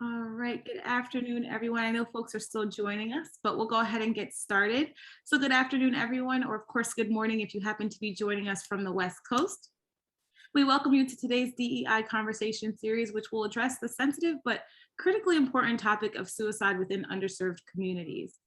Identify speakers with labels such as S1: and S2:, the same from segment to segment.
S1: All right, good afternoon, everyone. I know folks are still joining us, but we'll go ahead and get started. So good afternoon, everyone, or of course, good morning if you happen to be joining us from the West Coast. We welcome you to today's DEI conversation series, which will address the sensitive but critically important topic of suicide within underserved communities.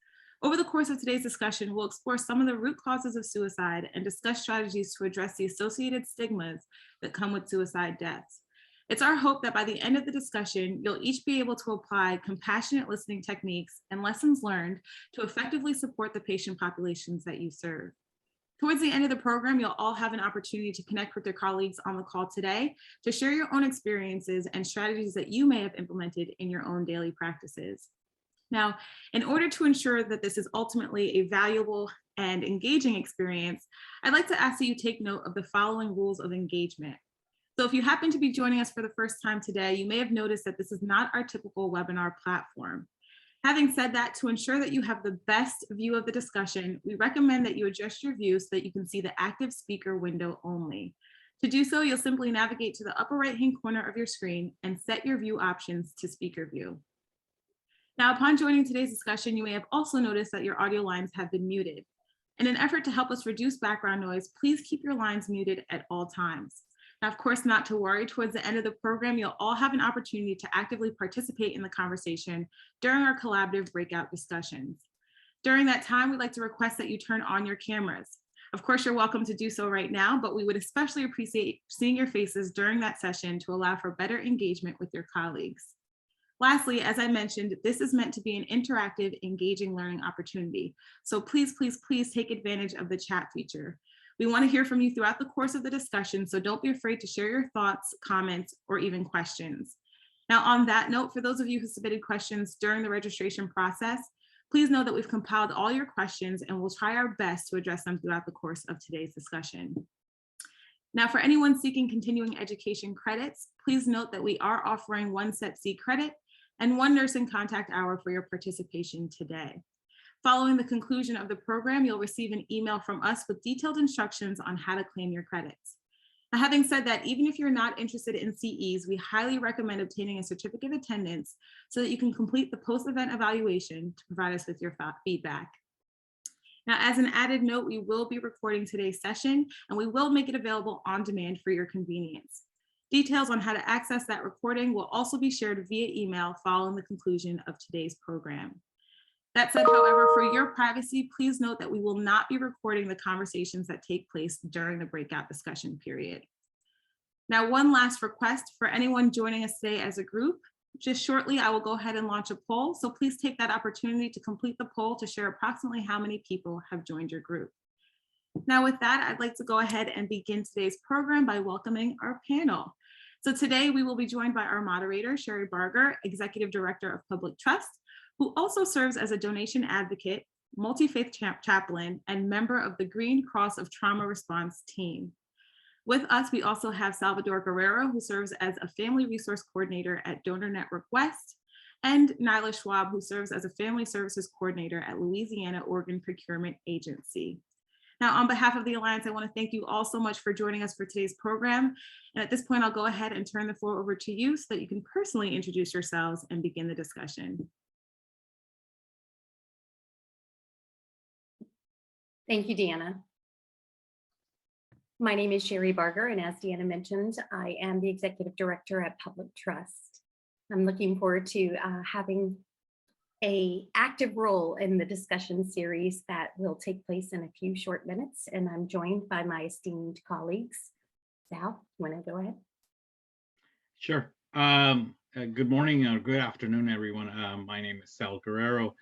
S1: Over the course of today's discussion, we'll explore some of the root causes of suicide and discuss strategies to address the associated stigmas that come with suicide deaths. It's our hope that by the end of the discussion, you'll each be able to apply compassionate listening techniques and lessons learned to effectively support the patient populations that you serve. Towards the end of the program, you'll all have an opportunity to connect with your colleagues on the call today to share your own experiences and strategies that you may have implemented in your own daily practices. Now, in order to ensure that this is ultimately a valuable and engaging experience, I'd like to ask that you take note of the following rules of engagement. So if you happen to be joining us for the first time today, you may have noticed that this is not our typical webinar platform. Having said that, to ensure that you have the best view of the discussion, we recommend that you adjust your view so that you can see the active speaker window only. To do so, you'll simply navigate to the upper right-hand corner of your screen and set your view options to speaker view. Now, upon joining today's discussion, you may have also noticed that your audio lines have been muted. In an effort to help us reduce background noise, please keep your lines muted at all times. Now, of course, not to worry, towards the end of the program, you'll all have an opportunity to actively participate in the conversation during our collaborative breakout discussions. During that time, we'd like to request that you turn on your cameras. Of course, you're welcome to do so right now, but we would especially appreciate seeing your faces during that session to allow for better engagement with your colleagues. Lastly, as I mentioned, this is meant to be an interactive, engaging learning opportunity. So please, please, please take advantage of the chat feature. We want to hear from you throughout the course of the discussion, so don't be afraid to share your thoughts, comments, or even questions. Now, on that note, for those of you who submitted questions during the registration process, please know that we've compiled all your questions and we'll try our best to address them throughout the course of today's discussion. Now, for anyone seeking continuing education credits, please note that we are offering 1 CEP-C credit and 1 nursing contact hour for your participation today. Following the conclusion of the program, you'll receive an email from us with detailed instructions on how to claim your credits. Now, having said that, even if you're not interested in CEs, we highly recommend obtaining a certificate of attendance so that you can complete the post-event evaluation to provide us with your feedback. Now, as an added note, we will be recording today's session and we will make it available on demand for your convenience. Details on how to access that recording will also be shared via email following the conclusion of today's program. That said, however, for your privacy, please note that we will not be recording the conversations that take place during the breakout discussion period. Now, one last request for anyone joining us today as a group. Just shortly, I will go ahead and launch a poll. So please take that opportunity to complete the poll to share approximately how many people have joined your group. Now, with that, I'd like to go ahead and begin today's program by welcoming our panel. So today we will be joined by our moderator, Sherry Barger, Executive Director of Public Trust, who also serves as a donation advocate, multi-faith chaplain, and member of the Green Cross of Trauma Response team. With us, we also have Sal Guerrero, who serves as a family resource coordinator at Donor Network West, and Nyla Schwab, who serves as a family services coordinator at Louisiana Organ Procurement Agency. Now, on behalf of the Alliance, I want to thank you all so much for joining us for today's program. And at this point, I'll go ahead and turn the floor over to you so that you can personally introduce yourselves and begin the discussion.
S2: Thank you, Deanna. My name is Sherry Barger, and as Deanna mentioned, I am the Executive Director at Public Trust. I'm looking forward to having an active role in the discussion series that will take place in a few short minutes, and I'm joined by my esteemed colleagues. Sal, you want to go ahead?
S3: Sure. Good morning or good afternoon, everyone. My name is Sal Guerrero.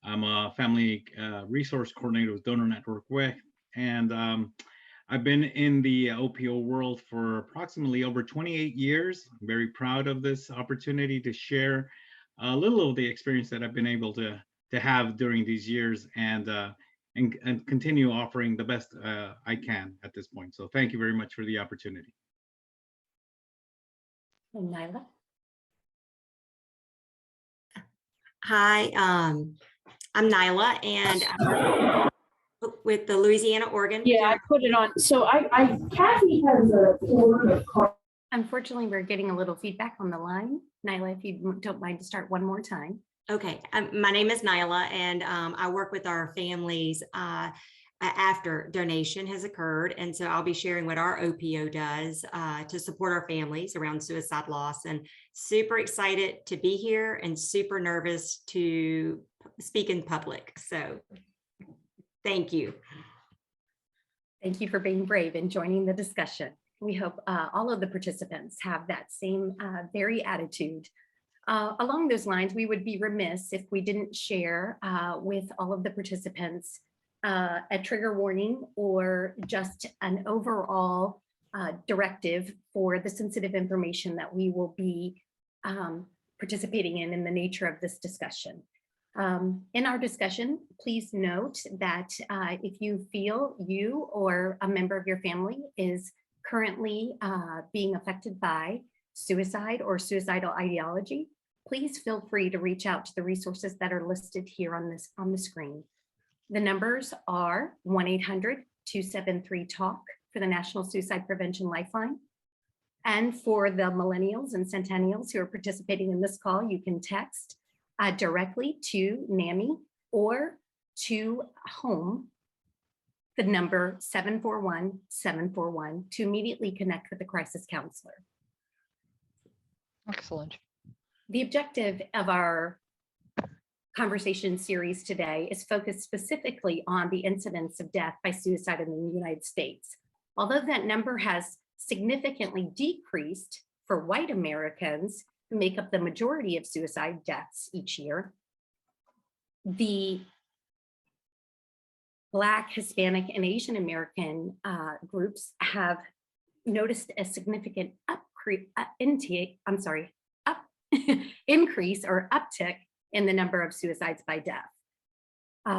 S3: I'm a family resource coordinator with Donor Network West, and I've been in the OPO world for approximately over 28 years. I'm very proud of this opportunity to share a little of the experience that I've been able to have during these years and continue offering the best I can at this point. So thank you very much for the opportunity.
S2: And Nyla?
S4: Hi, I'm Nyla, and I'm with the Louisiana Organ.
S5: Yeah, I put it on. So Kathy has a form of
S2: Unfortunately, we're getting a little feedback on the line. Nyla, if you don't mind to start one more time.
S4: Okay, my name is Nyla, and I work with our families after donation has occurred. And so I'll be sharing what our OPO does to support our families around suicide loss, and super excited to be here and super nervous to speak in public. So thank you.
S2: Thank you for being brave and joining the discussion. We hope all of the participants have that same very attitude. Along those lines, we would be remiss if we didn't share with all of the participants a trigger warning or just an overall directive for the sensitive information that we will be participating in the nature of this discussion. In our discussion, please note that if you feel you or a member of your family is currently being affected by suicide or suicidal ideology, please feel free to reach out to the resources that are listed here on the screen. The numbers are 1-800-273-TALK for the National Suicide Prevention Lifeline. And for the millennials and centennials who are participating in this call, you can text directly to NAMI or to home, the number 741-741 to immediately connect with the crisis counselor.
S5: Excellent.
S2: The objective of our conversation series today is focused specifically on the incidence of death by suicide in the United States. Although that number has significantly decreased for white Americans who make up the majority of suicide deaths each year, the Black, Hispanic, and Asian American groups have noticed a significant increase or uptick in the number of suicides by death.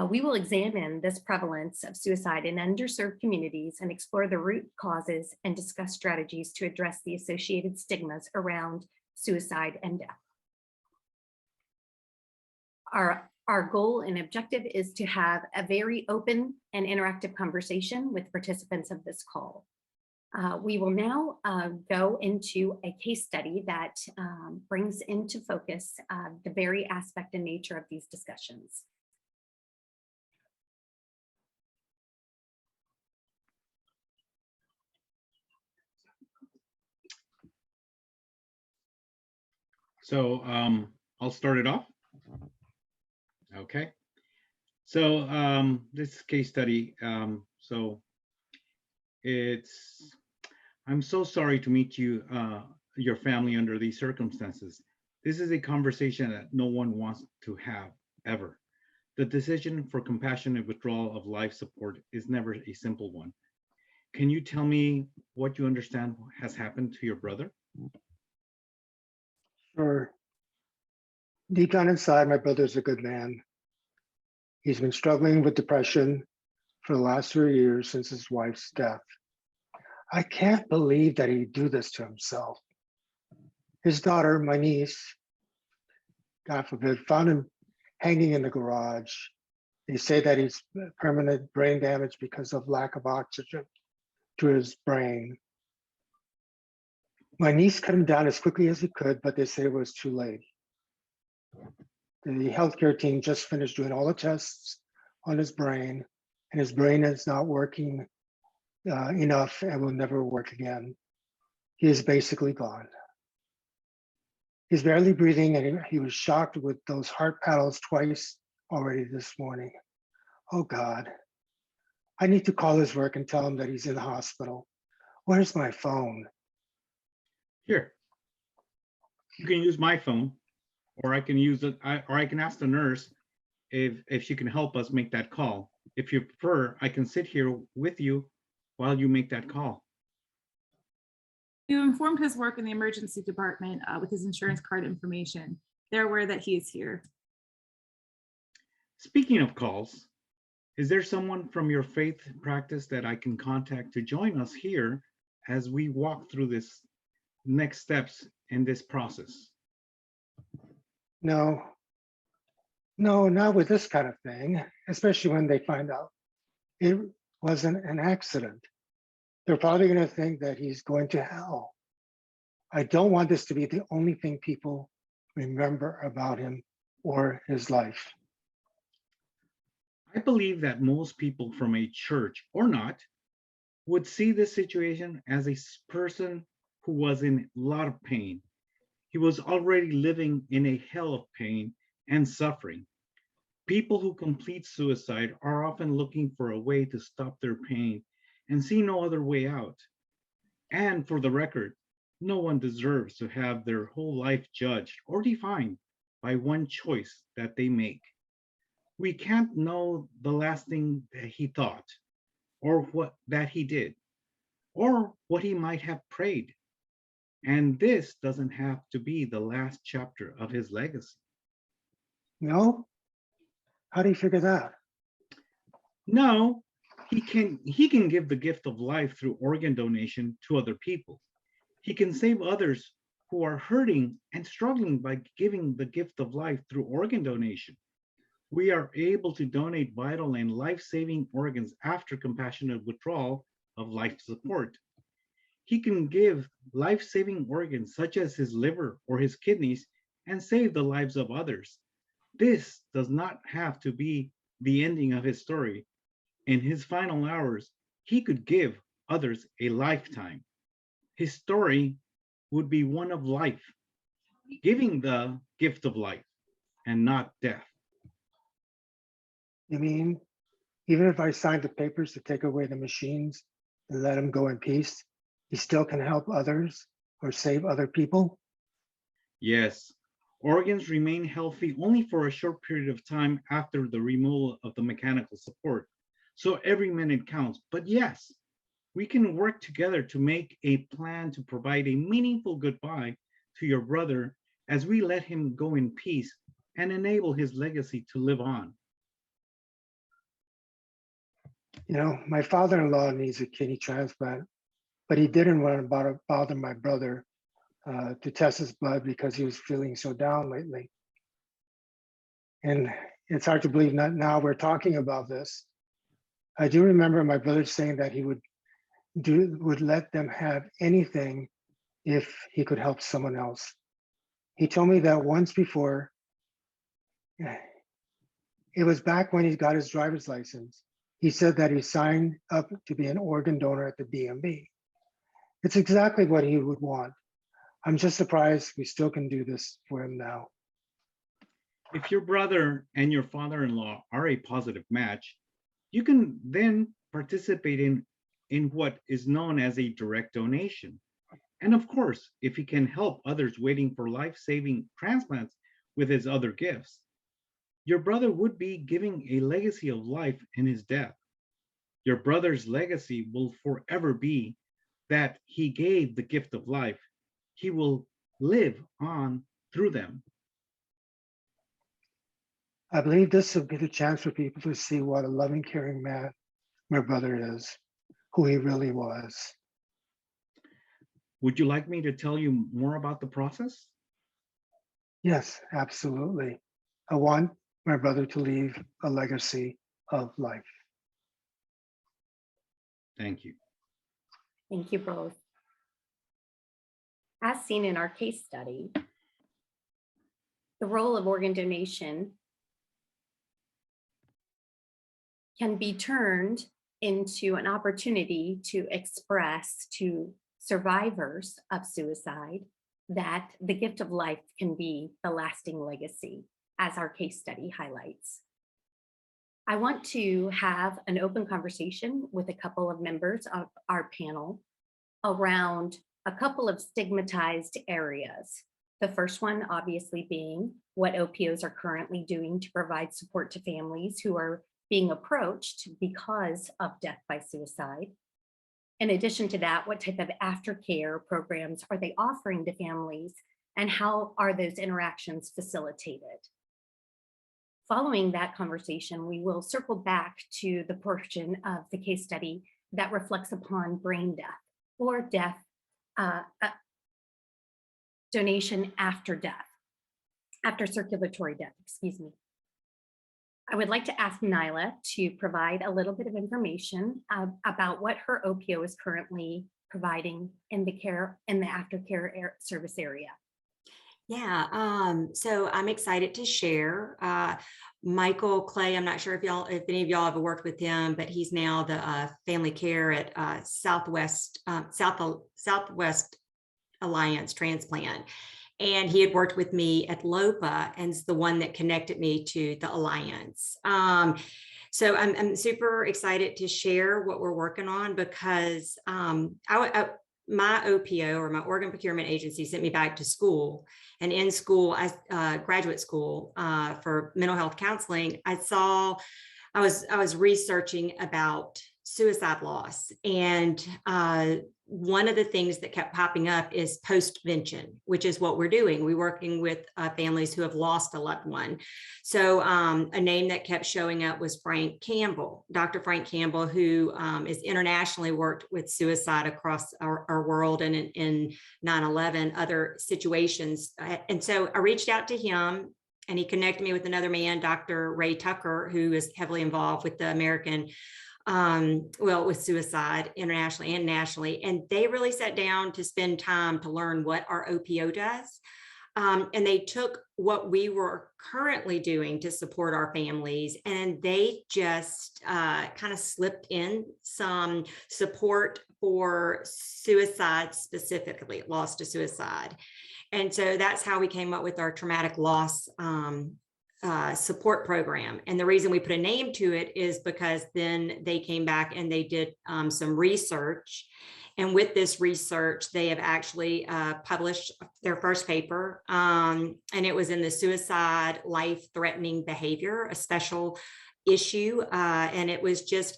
S2: We will examine this prevalence of suicide in underserved communities and explore the root causes and discuss strategies to address the associated stigmas around suicide and death. Our goal and objective is to have a very open and interactive conversation with participants of this call. We will now go into a case study that brings into focus the very aspect and nature of these discussions.
S3: So I'll start it off. Okay. So this case study, I'm so sorry to meet you, your family under these circumstances. This is a conversation that no one wants to have ever. The decision for compassionate withdrawal of life support is never a simple one. Can you tell me what you understand has happened to your brother?
S6: Sure. Deep down inside, my brother's a good man. He's been struggling with depression for the last 3 years since his wife's death. I can't believe that he'd do this to himself. His daughter, my niece, God forbid, found him hanging in the garage. They say that he's permanent brain damage because of lack of oxygen to his brain. My niece cut him down as quickly as he could, but they say it was too late. The healthcare team just finished doing all the tests on his brain, and his brain is not working enough and will never work again. He is basically gone. He's barely breathing, and he was shocked with those heart paddles twice already this morning. Oh God, I need to call his work and tell him that he's in the hospital. Where's my phone?
S3: Here. You can use my phone, or I can use it, or I can ask the nurse if she can help us make that call. If you prefer, I can sit here with you while you make that call.
S1: You informed his work in the emergency department with his insurance card information. They're aware that he is here.
S3: Speaking of calls, is there someone from your faith practice that I can contact to join us here as we walk through this next steps in this process?
S6: No, not with this kind of thing, especially when they find out it wasn't an accident. They're probably going to think that he's going to hell. I don't want this to be the only thing people remember about him or his life.
S3: I believe that most people from a church or not would see this situation as a person who was in a lot of pain. He was already living in a hell of pain and suffering. People who complete suicide are often looking for a way to stop their pain and see no other way out. And for the record, no one deserves to have their whole life judged or defined by one choice that they make. We can't know the last thing that he thought, or what that he did, or what he might have prayed. And this doesn't have to be the last chapter of his legacy.
S6: No? How do you figure that?
S3: No, he can give the gift of life through organ donation to other people. He can save others who are hurting and struggling by giving the gift of life through organ donation. We are able to donate vital and life-saving organs after compassionate withdrawal of life support. He can give life-saving organs such as his liver or his kidneys and save the lives of others. This does not have to be the ending of his story. In his final hours, he could give others a lifetime. His story would be one of life, giving the gift of life and not death.
S6: You mean, even if I signed the papers to take away the machines and let him go in peace, he still can help others or save other people?
S3: Yes, organs remain healthy only for a short period of time after the removal of the mechanical support. So every minute counts. But yes, we can work together to make a plan to provide a meaningful goodbye to your brother as we let him go in peace and enable his legacy to live on.
S6: You know, my father-in-law needs a kidney transplant, but he didn't want to bother my brother to test his blood because he was feeling so down lately. And it's hard to believe that now we're talking about this. I do remember my brother saying that he would let them have anything if he could help someone else. He told me that once before. It was back when he got his driver's license. He said that he signed up to be an organ donor at the DMV. It's exactly what he would want. I'm just surprised we still can do this for him now.
S3: If your brother and your father-in-law are a positive match, you can then participate in what is known as a direct donation. And of course, if he can help others waiting for life-saving transplants with his other gifts, your brother would be giving a legacy of life in his death. Your brother's legacy will forever be that he gave the gift of life. He will live on through them.
S6: I believe this will be the chance for people to see what a loving, caring man my brother is, who he really was.
S3: Would you like me to tell you more about the process?
S6: Yes, absolutely. I want my brother to leave a legacy of life.
S3: Thank you.
S2: Thank you both. As seen in our case study, the role of organ donation can be turned into an opportunity to express to survivors of suicide that the gift of life can be the lasting legacy, as our case study highlights. I want to have an open conversation with a couple of members of our panel around a couple of stigmatized areas. The first one obviously being what OPOs are currently doing to provide support to families who are being approached because of death by suicide. In addition to that, what type of aftercare programs are they offering to families, and how are those interactions facilitated? Following that conversation, we will circle back to the portion of the case study that reflects upon brain death or death, donation after death, after circulatory death, excuse me. I would like to ask Nyla to provide a little bit of information about what her OPO is currently providing in the aftercare service area?
S4: Yeah, so I'm excited to share. Michael Clay, I'm not sure if any of y'all have worked with him, but he's now the family care at Southwest Alliance Transplant. And he had worked with me at LOPA and is the one that connected me to the Alliance. So I'm super excited to share what we're working on because my OPO, or my organ procurement agency, sent me back to school. And in school, graduate school for mental health counseling, I was researching about suicide loss. And one of the things that kept popping up is postvention, which is what we're doing. We're working with families who have lost a loved one. So a name that kept showing up was Frank Campbell, Dr. Frank Campbell, who is internationally worked with suicide across our world and in 9/11, other situations. And so I reached out to him, and he connected me with another man, Dr. Ray Tucker, who is heavily involved with the American with suicide internationally and nationally. And they really sat down to spend time to learn what our OPO does. And they took what we were currently doing to support our families, and they just kind of slipped in some support for suicide, specifically loss to suicide. And so that's how we came up with our traumatic loss support program. And the reason we put a name to it is because then they came back and they did some research. And with this research, they have actually published their first paper, and it was in the suicide life-threatening behavior, a special issue. And it was just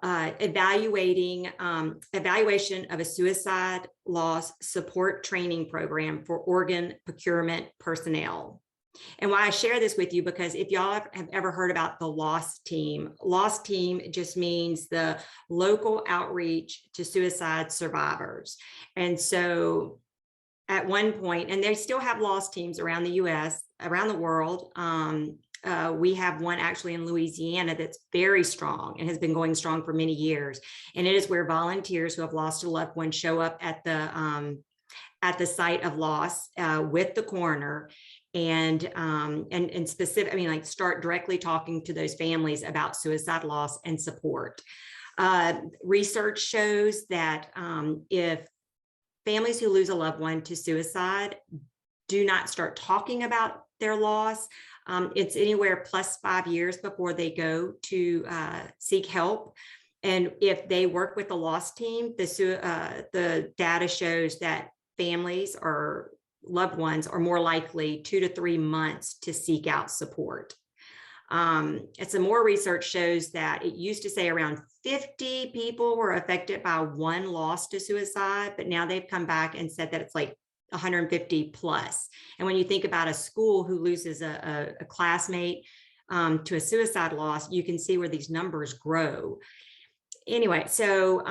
S4: evaluation of a suicide loss support training program for organ procurement personnel. And why I share this with you, because if y'all have ever heard about the LOSS team just means the local outreach to suicide survivors. And so at one point, and they still have LOSS teams around the US, around the world. We have one actually in Louisiana that's very strong and has been going strong for many years. And it is where volunteers who have lost a loved one show up at the site of loss with the coroner and specific, I mean, like start directly talking to those families about suicide loss and support. Research shows that if families who lose a loved one to suicide do not start talking about their loss, it's anywhere plus 5 years before they go to seek help. And if they work with the LOSS team, the data shows that families or loved ones are more likely 2 to 3 months to seek out support. And some more research shows that it used to say around 50 people were affected by one loss to suicide, but now they've come back and said that it's like 150 plus. And when you think about a school who loses a classmate to a suicide loss, you can see where these numbers grow. Anyway, so,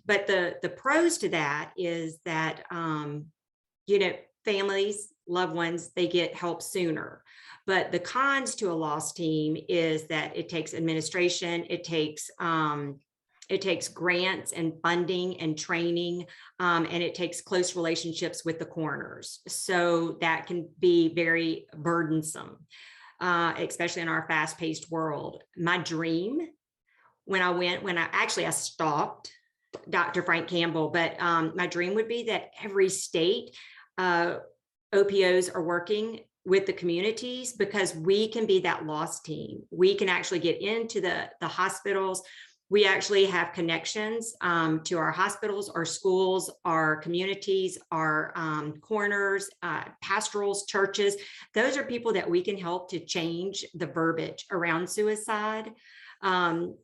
S4: but the pros to that is that, families, loved ones, they get help sooner. But the cons to a LOSS team is that it takes administration, it takes grants and funding and training, and it takes close relationships with the coroners. So that can be very burdensome, especially in our fast-paced world. My dream I stalked Dr. Frank Campbell, but my dream would be that every state OPOs are working with the communities, because we can be that LOSS team. We can actually get into the hospitals. We actually have connections to our hospitals, our schools, our communities, our coroners, pastorals, churches. Those are people that we can help to change the verbiage around suicide.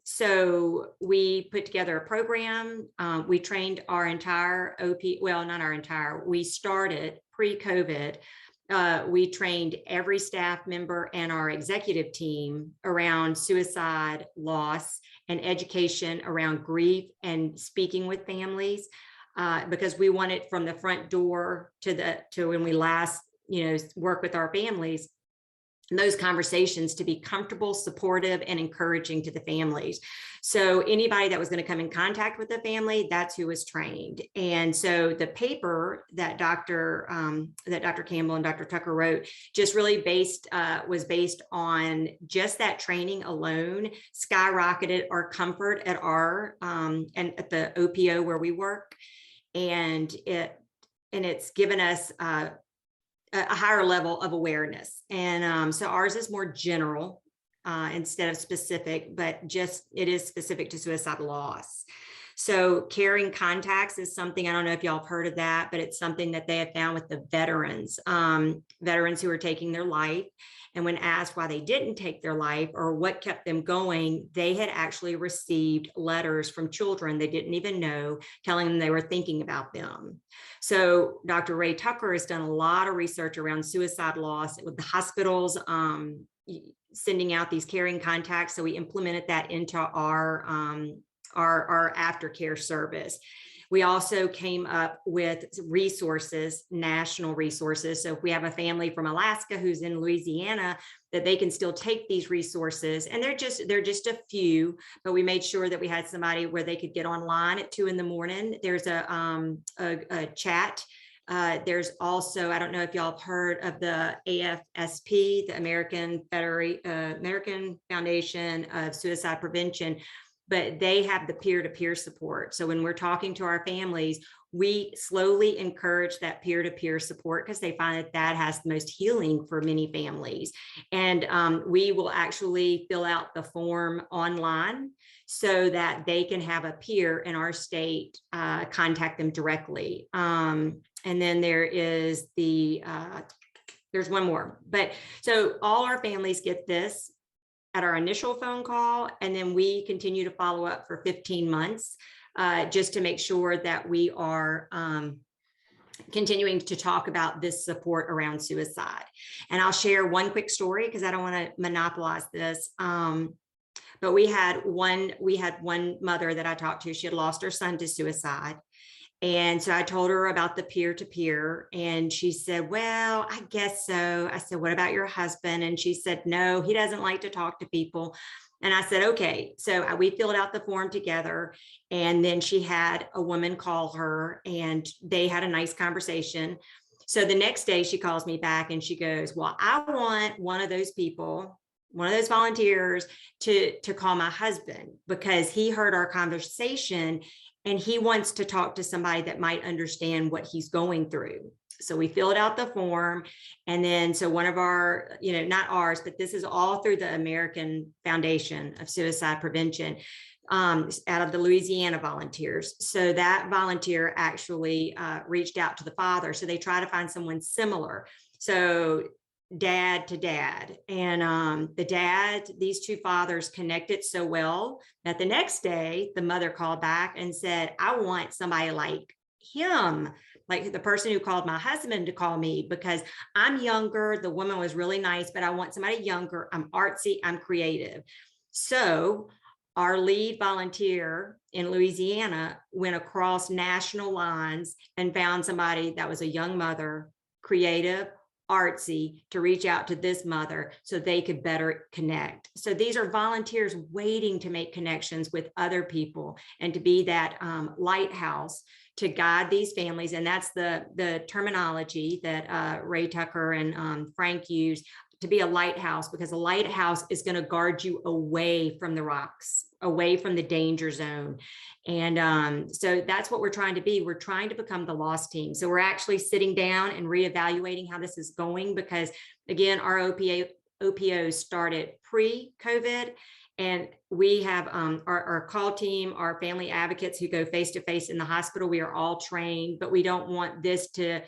S4: So we put together a program. We trained our entire we started pre-COVID. We trained every staff member and our executive team around suicide loss and education around grief and speaking with families, because we wanted from the front door to when we last, work with our families, those conversations to be comfortable, supportive, and encouraging to the families. So anybody that was going to come in contact with the family, that's who was trained. And so the paper that Dr. Campbell and Dr. Tucker wrote just really was based on just that training alone, skyrocketed our comfort at our and at the OPO where we work, and it's given us a higher level of awareness. And so ours is more general instead of specific, but it is specific to suicide loss. So caring contacts is something, I don't know if y'all have heard of that, but it's something that they have found with the veterans who are taking their life. And when asked why they didn't take their life or what kept them going, they had actually received letters from children they didn't even know, telling them they were thinking about them. So Dr. Ray Tucker has done a lot of research around suicide loss with the hospitals, sending out these caring contacts. So we implemented that into our aftercare service. We also came up with resources, national resources. So if we have a family from Alaska who's in Louisiana, that they can still take these resources, and they're just a few, but we made sure that we had somebody where they could get online at 2 a.m. There's a chat. There's also, I don't know if y'all have heard of the AFSP, the American Foundation of Suicide Prevention, but they have the peer-to-peer support. So when we're talking to our families, we slowly encourage that peer-to-peer support because they find that has the most healing for many families. And we will actually fill out the form online so that they can have a peer in our state contact them directly. And then there's one more. But so all our families get this at our initial phone call, and then we continue to follow up for 15 months just to make sure that we are continuing to talk about this support around suicide. And I'll share one quick story because I don't want to monopolize this. But we had one mother that I talked to. She had lost her son to suicide. And so I told her about the peer-to-peer, and she said, well, I guess so. I said, what about your husband? And she said, no, he doesn't like to talk to people. And I said, okay. So we filled out the form together, and then she had a woman call her, and they had a nice conversation. So the next day she calls me back and she goes, well, I want one of those people, one of those volunteers to call my husband because he heard our conversation and he wants to talk to somebody that might understand what he's going through. So we filled out the form. And then, so one of our, not ours, but this is all through the American Foundation of Suicide Prevention, out of the Louisiana volunteers. So that volunteer actually reached out to the father. So they try to find someone similar. So dad to dad, and these two fathers connected so well that the next day the mother called back and said, I want somebody like him, like the person who called my husband to call me, because I'm younger. The woman was really nice, but I want somebody younger. I'm artsy, I'm creative. So our lead volunteer in Louisiana went across national lines and found somebody that was a young mother, creative, artsy, to reach out to this mother so they could better connect. So these are volunteers waiting to make connections with other people and to be that lighthouse to guide these families. And that's the terminology that Ray Tucker and Frank used, to be a lighthouse, because a lighthouse is going to guard you away from the rocks, away from the danger zone. And so that's what we're trying to be. We're trying to become the lost team. So we're actually sitting down and reevaluating how this is going, because again, our OPOs started pre-COVID, and we have our call team, our family advocates who go face-to-face in the hospital. We are all trained, but we don't want this to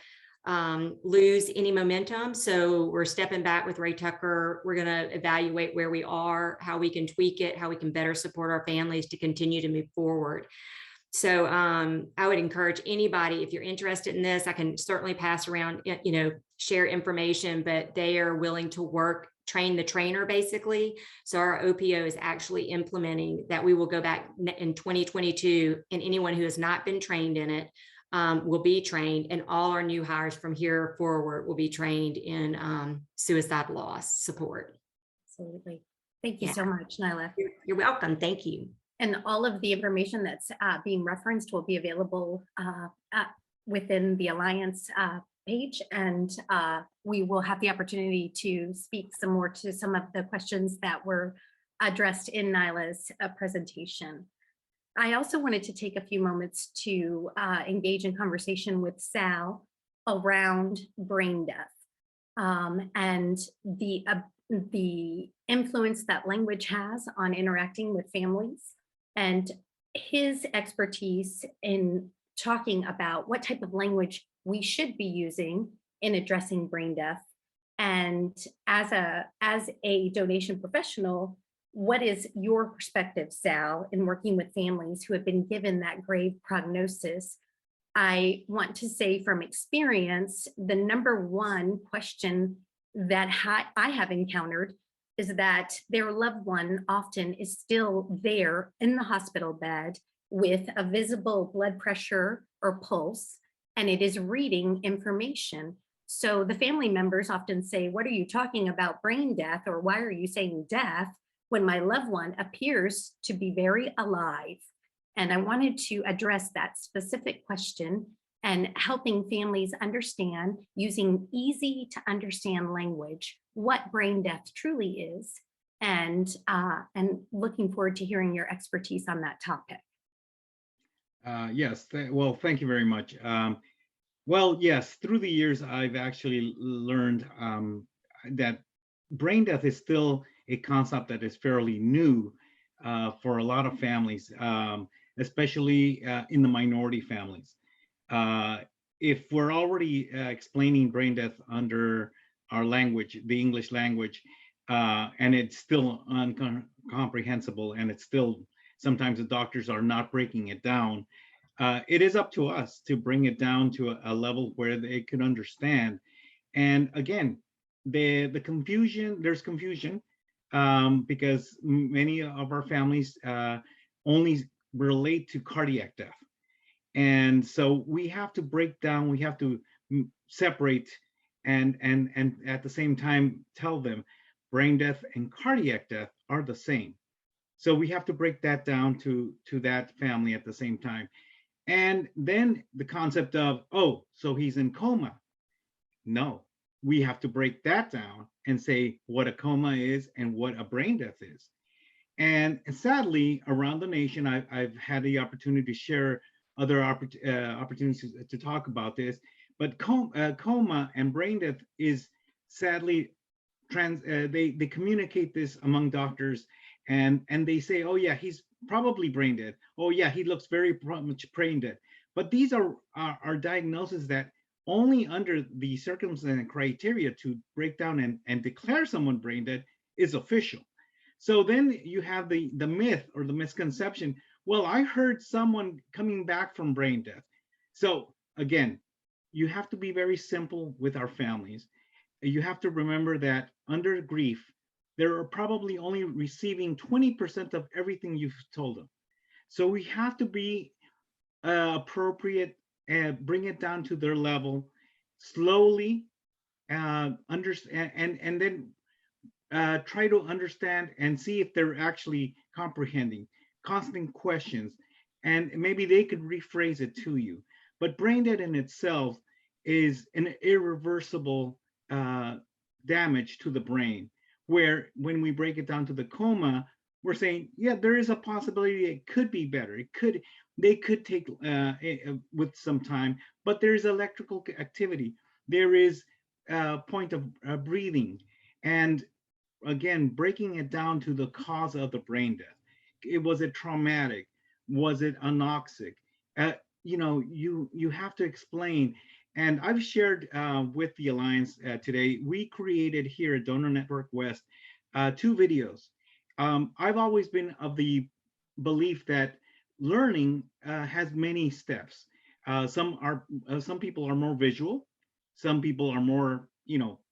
S4: lose any momentum. So we're stepping back with Ray Tucker. We're going to evaluate where we are, how we can tweak it, how we can better support our families to continue to move forward. So I would encourage anybody, if you're interested in this, I can certainly pass around, share information, but they are willing to work, train the trainer basically. So our OPO is actually implementing that. We will go back in 2022, and anyone who has not been trained in it, will be trained, and all our new hires from here forward will be trained in suicide loss support.
S2: Absolutely. Thank you
S4: Yeah.
S2: so much, Nyla.
S4: You're welcome. Thank you.
S2: And all of the information that's being referenced will be available within the Alliance page, and we will have the opportunity to speak some more to some of the questions that were addressed in Nyla's presentation. I also wanted to take a few moments to engage in conversation with Sal around brain death and the influence that language has on interacting with families, and his expertise in talking about what type of language we should be using in addressing brain death. And as a donation professional, what is your perspective, Sal, in working with families who have been given that grave prognosis? I want to say from experience, the number one question that I have encountered is that their loved one often is still there in the hospital bed with a visible blood pressure or pulse, and it is reading information. So the family members often say, what are you talking about, brain death? Or why are you saying death when my loved one appears to be very alive? And I wanted to address that specific question and helping families understand, using easy to understand language, what brain death truly is, and looking forward to hearing your expertise on that topic.
S3: Yes, well, thank you very much. Well, yes, through the years, I've actually learned that brain death is still a concept that is fairly new for a lot of families, especially in the minority families. If we're already explaining brain death under our language, the English language, and it's still incomprehensible, and it's still, sometimes the doctors are not breaking it down, it is up to us to bring it down to a level where they could understand. And again, there's confusion because many of our families only relate to cardiac death. And so we have to break down, we have to separate and at the same time tell them brain death and cardiac death are the same. So we have to break that down to that family at the same time. And then the concept of, oh, so he's in coma. No, we have to break that down and say what a coma is and what a brain death is. And sadly, around the nation, I've had the opportunity to share other opportunities to talk about this, but coma and brain death is sadly they communicate this among doctors, and they say, oh yeah, he's probably brain dead. Oh yeah, he looks very much brain dead. But these are diagnoses that only under the circumstances and criteria to break down and declare someone brain dead is official. So then you have the myth or the misconception, well, I heard someone coming back from brain death. So again, you have to be very simple with our families. You have to remember that under grief, they're probably only receiving 20% of everything you've told them. So we have to be appropriate and bring it down to their level slowly, understand, and then try to understand and see if they're actually comprehending, constant questions, and maybe they could rephrase it to you. But brain dead in itself is an irreversible damage to the brain, where when we break it down to the coma, we're saying, yeah, there is a possibility it could be better. They could take with some time, but there's electrical activity. There is a point of breathing. And again, breaking it down to the cause of the brain death. Was it traumatic? Was it anoxic? You have to explain. And I've shared with the Alliance today, we created here at Donor Network West 2 videos. I've always been of the belief that learning has many steps. Some people are more visual, some people are more,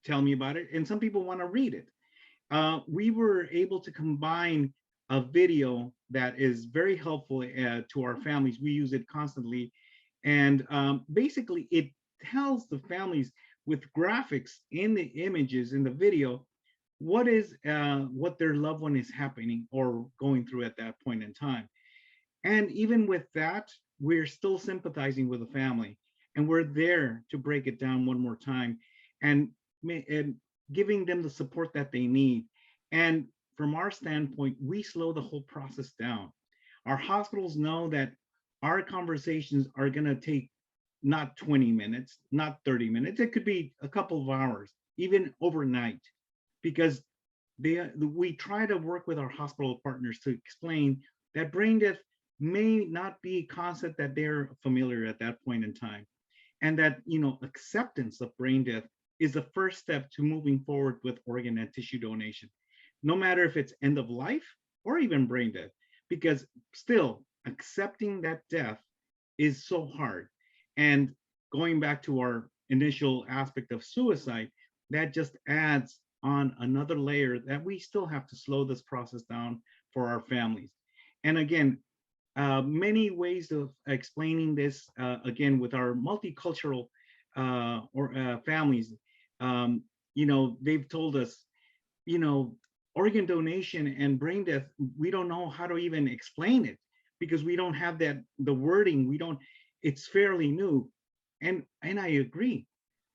S3: tell me about it, and some people want to read it. We were able to combine a video that is very helpful to our families. We use it constantly, And basically, it tells the families with graphics in the images in the video what their loved one is happening or going through at that point in time. And even with that, we're still sympathizing with the family, and we're there to break it down one more time and giving them the support that they need. And from our standpoint, we slow the whole process down. Our hospitals know that our conversations are going to take not 20 minutes, not 30 minutes. It could be a couple of hours, even overnight, because we try to work with our hospital partners to explain that brain death may not be a concept that they're familiar at that point in time. And that, acceptance of brain death is the first step to moving forward with organ and tissue donation, no matter if it's end of life or even brain death, because still accepting that death is so hard. And going back to our initial aspect of suicide, that just adds on another layer that we still have to slow this process down for our families. And again, many ways of explaining this, again, with our multicultural families, they've told us, organ donation and brain death, we don't know how to even explain it because we don't have the wording, it's fairly new. And I agree.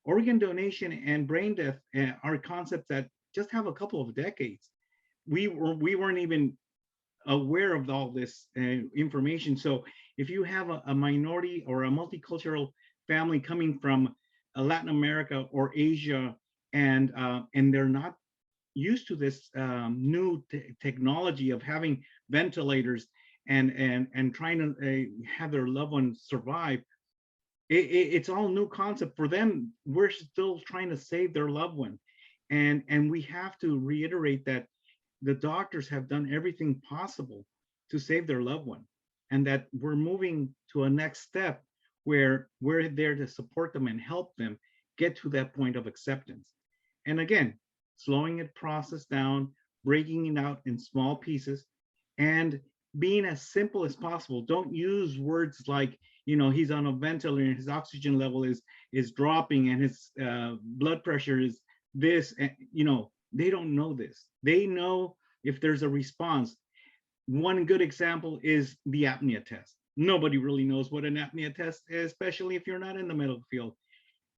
S3: Organ donation and brain death are concepts that just have a couple of decades. We weren't even aware of all this information. So if you have a minority or a multicultural family coming from Latin America or Asia, and they're not used to this new technology of having ventilators and trying to have their loved ones survive, it's all new concept for them. We're still trying to save their loved one, and we have to reiterate that the doctors have done everything possible to save their loved one, and that we're moving to a next step where we're there to support them and help them get to that point of acceptance. And again, slowing it process down, breaking it out in small pieces, and being as simple as possible. Don't use words like, he's on a ventilator and his oxygen level is dropping and his blood pressure is this, and they don't know this. They know if there's a response. One good example is the apnea test. Nobody really knows what an apnea test is, especially if you're not in the medical field.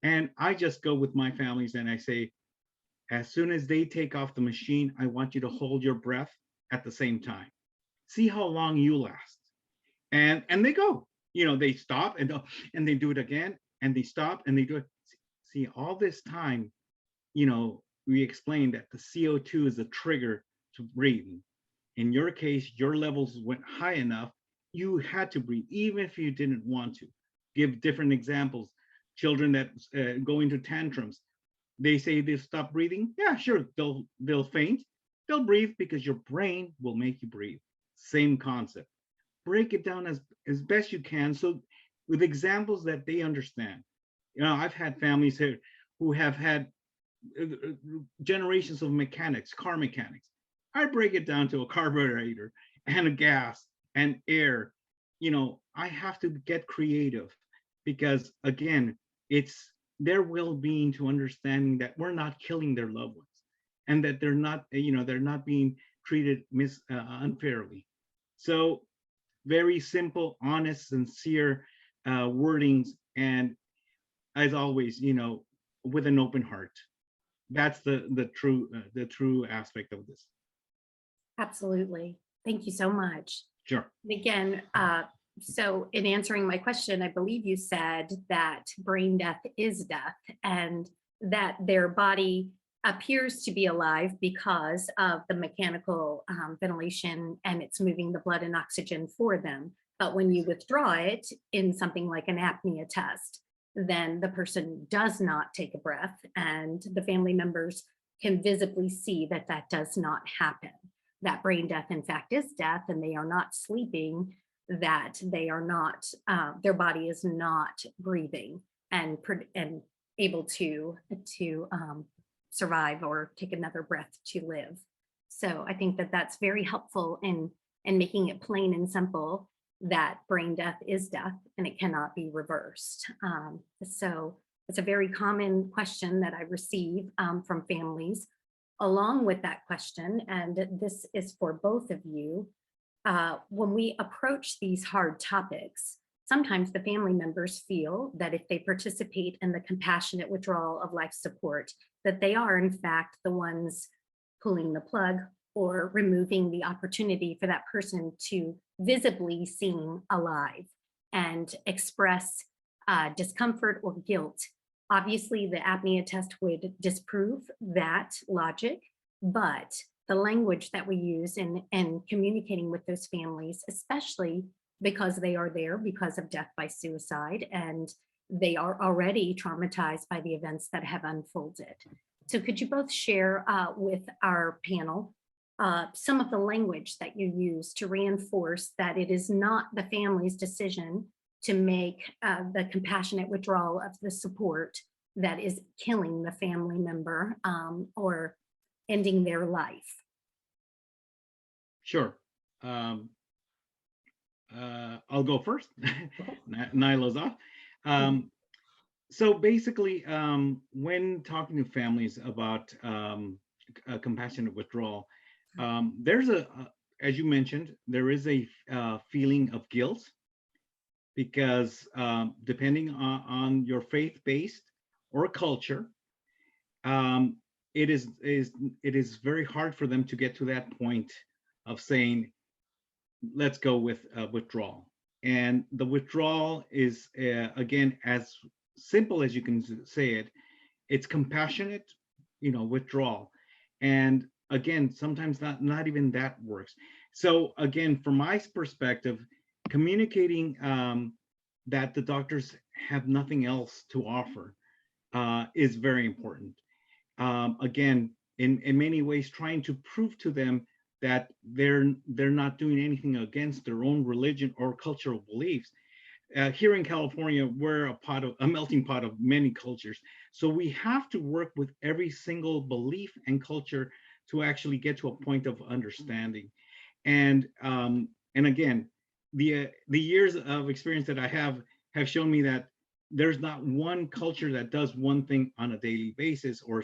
S3: And I just go with my families and I say, as soon as they take off the machine, I want you to hold your breath at the same time. See how long you last. And they go, they stop and they do it again, and they stop and they do it. See, all this time, we explained that the CO2 is a trigger to breathing. In your case, your levels went high enough, you had to breathe, even if you didn't want to. Give different examples. Children that go into tantrums, they say they stop breathing. Yeah, sure, they'll faint. They'll breathe because your brain will make you breathe. Same concept. Break it down as best you can, so with examples that they understand. I've had families here who have had generations of mechanics, car mechanics. I break it down to a carburetor and a gas and air. I have to get creative because, again, it's their well-being to understanding that we're not killing their loved ones and that they're not being treated unfairly. So very simple, honest, sincere wordings, and as always, with an open heart. That's the true aspect of this.
S2: Absolutely. Thank you so much.
S3: Sure.
S2: And again, so in answering my question, I believe you said that brain death is death and that their body appears to be alive because of the mechanical ventilation, and it's moving the blood and oxygen for them. But when you withdraw it in something like an apnea test, then the person does not take a breath, and the family members can visibly see that that does not happen. That brain death, in fact, is death, and they are not sleeping, that they are not, their body is not breathing and able to survive or take another breath to live. So I think that that's very helpful in making it plain and simple. that brain death is death and it cannot be reversed. So it's a very common question that I receive from families. Along with that question, and this is for both of you, when we approach these hard topics, sometimes the family members feel that if they participate in the compassionate withdrawal of life support, that they are in fact the ones pulling the plug or removing the opportunity for that person to visibly seem alive and express discomfort or guilt. Obviously, the apnea test would disprove that logic, but the language that we use in communicating with those families, especially because they are there because of death by suicide and they are already traumatized by the events that have unfolded. So could you both share with our panel some of the language that you use to reinforce that it is not the family's decision to make the compassionate withdrawal of the support that is killing the family member or ending their life?
S3: Sure. I'll go first. Nyla's off. So basically, when talking to families about a compassionate withdrawal, there's as you mentioned, there is a feeling of guilt because depending on your faith-based or culture, it is very hard for them to get to that point of saying, let's go with withdrawal. And the withdrawal is, again, as simple as you can say it, it's compassionate, withdrawal. And again, sometimes not even that works. So again, from my perspective, communicating that the doctors have nothing else to offer is very important. Again, in many ways, trying to prove to them that they're not doing anything against their own religion or cultural beliefs. Here in California, we're a melting pot of many cultures. So we have to work with every single belief and culture to actually get to a point of understanding. And again, the years of experience that I have shown me that there's not one culture that does one thing on a daily basis, or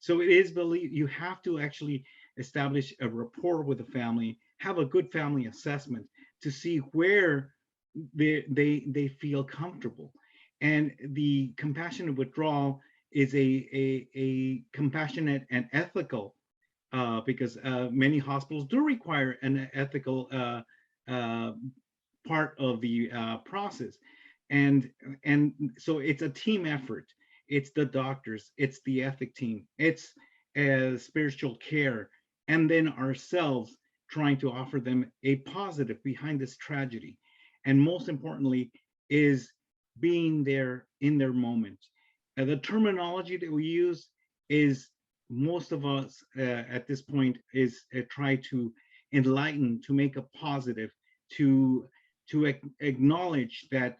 S3: so it is believed you have to actually establish a rapport with the family, have a good family assessment to see where they feel comfortable. And the compassionate withdrawal is a compassionate and ethical, because many hospitals do require an ethical part of the process. And so it's a team effort. It's the doctors, it's the ethic team, it's spiritual care, and then ourselves trying to offer them a positive behind this tragedy. And most importantly is being there in their moment. The terminology that we use is, most of us at this point is try to enlighten, to make a positive, to acknowledge that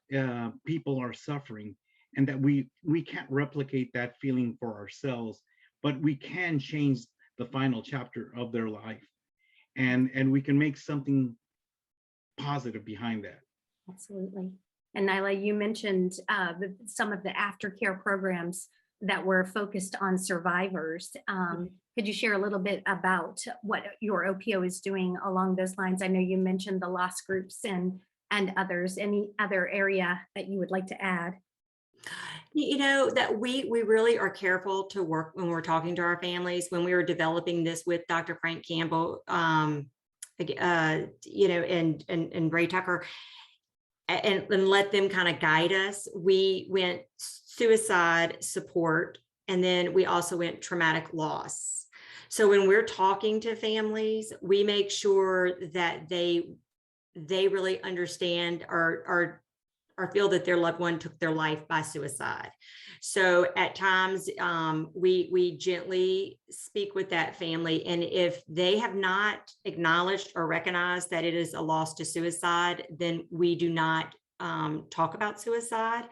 S3: people are suffering and that we can't replicate that feeling for ourselves, but we can change the final chapter of their life, and we can make something positive behind that.
S2: Absolutely. And Nyla, you mentioned some of the aftercare programs that were focused on survivors. Could you share a little bit about what your OPO is doing along those lines? I know you mentioned the loss groups and others. Any other area that you would like to add?
S4: That we really are careful to work when we're talking to our families. When we were developing this with Dr. Frank Campbell, and Ray Tucker, and let them kind of guide us. We went suicide support, and then we also went traumatic loss. So when we're talking to families, we make sure that they really understand or feel that their loved one took their life by suicide. So at times we gently speak with that family, and if they have not acknowledged or recognized that it is a loss to suicide, then we do not talk about suicide.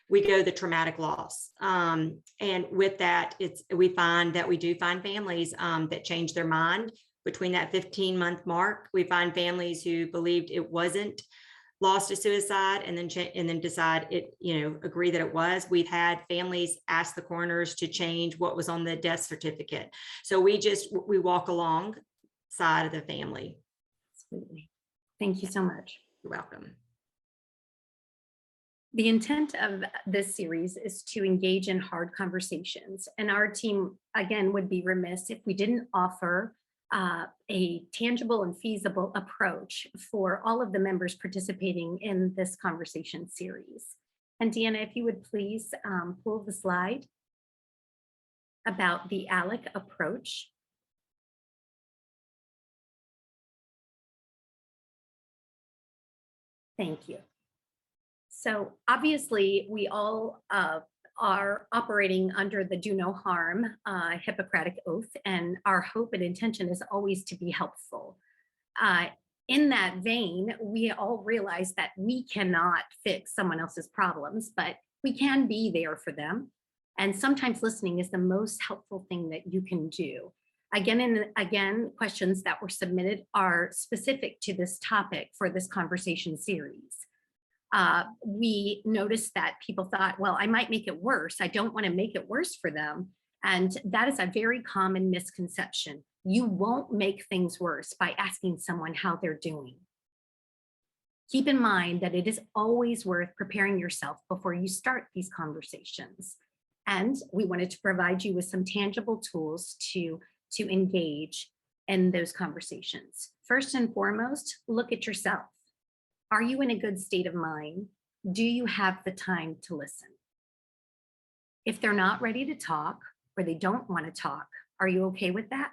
S4: We go the traumatic loss, and with that, we find that we do find families that change their mind between that 15-month mark. We find families who believed it wasn't lost to suicide and then decide it, agree that it was. We've had families ask the coroners to change what was on the death certificate. So we walk alongside of the family.
S2: Absolutely. Thank you so much.
S4: You're welcome.
S2: The intent of this series is to engage in hard conversations, and our team, again, would be remiss if we didn't offer a tangible and feasible approach for all of the members participating in this conversation series. And Deanna, if you would please pull the slide about the Alec Approach. Thank you. So obviously, we all are operating under the do no harm Hippocratic oath, and our hope and intention is always to be helpful. In that vein, we all realize that we cannot fix someone else's problems, but we can be there for them. And sometimes listening is the most helpful thing that you can do. Again and again, questions that were submitted are specific to this topic for this conversation series. We noticed that people thought, well, I might make it worse. I don't want to make it worse for them. And that is a very common misconception. You won't make things worse by asking someone how they're doing. Keep in mind that it is always worth preparing yourself before you start these conversations. And we wanted to provide you with some tangible tools to engage in those conversations. First and foremost, look at yourself. Are you in a good state of mind? Do you have the time to listen? If they're not ready to talk or they don't want to talk, are you okay with that?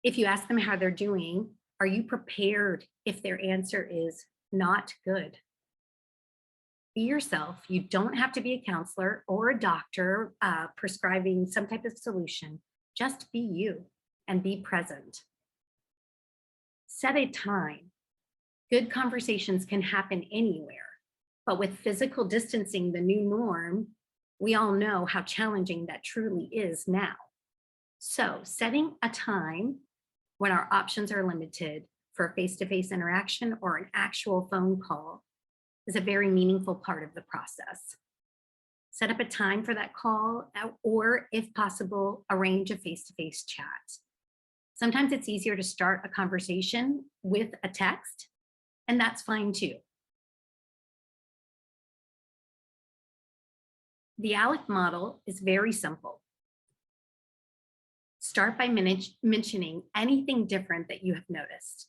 S2: If you ask them how they're doing, are you prepared if their answer is not good? Be yourself. You don't have to be a counselor or a doctor prescribing some type of solution. Just be you and be present. Set a time. Good conversations can happen anywhere, but with physical distancing the new norm, we all know how challenging that truly is now. So setting a time when our options are limited for face-to-face interaction or an actual phone call is a very meaningful part of the process. Set up a time for that call, or if possible, arrange a face-to-face chat. Sometimes it's easier to start a conversation with a text, and that's fine too. The Alec model is very simple. Start by mentioning anything different that you have noticed.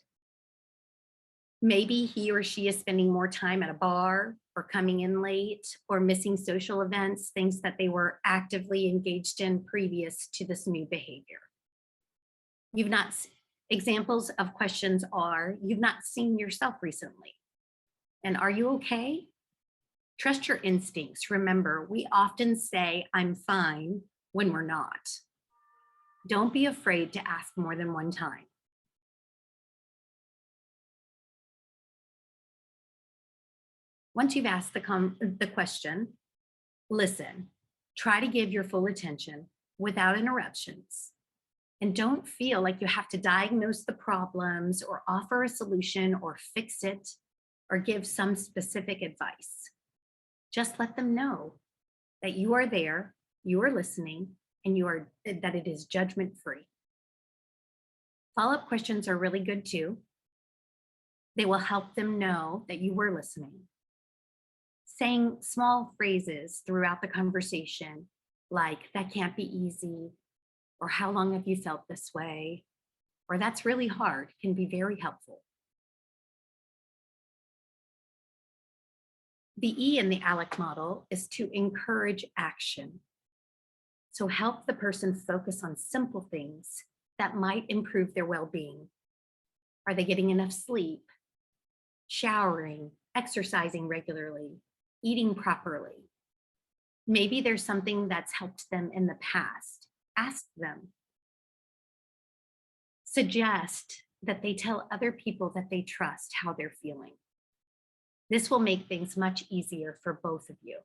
S2: Maybe he or she is spending more time at a bar or coming in late or missing social events, things that they were actively engaged in previous to this new behavior. Examples of questions are, you've not seen yourself recently. And are you okay? Trust your instincts. Remember, we often say, I'm fine, when we're not. Don't be afraid to ask more than one time. Once you've asked the question, listen. Try to give your full attention without interruptions. And don't feel like you have to diagnose the problems or offer a solution or fix it or give some specific advice. Just let them know that you are there, you are listening, and that it is judgment-free. Follow-up questions are really good too. They will help them know that you were listening. Saying small phrases throughout the conversation, like, that can't be easy, or how long have you felt this way, or that's really hard, can be very helpful. The E in the Alec model is to encourage action. So help the person focus on simple things that might improve their well-being. Are they getting enough sleep? Showering, exercising regularly, eating properly? Maybe there's something that's helped them in the past. Ask them. Suggest that they tell other people that they trust how they're feeling. This will make things much easier for both of you.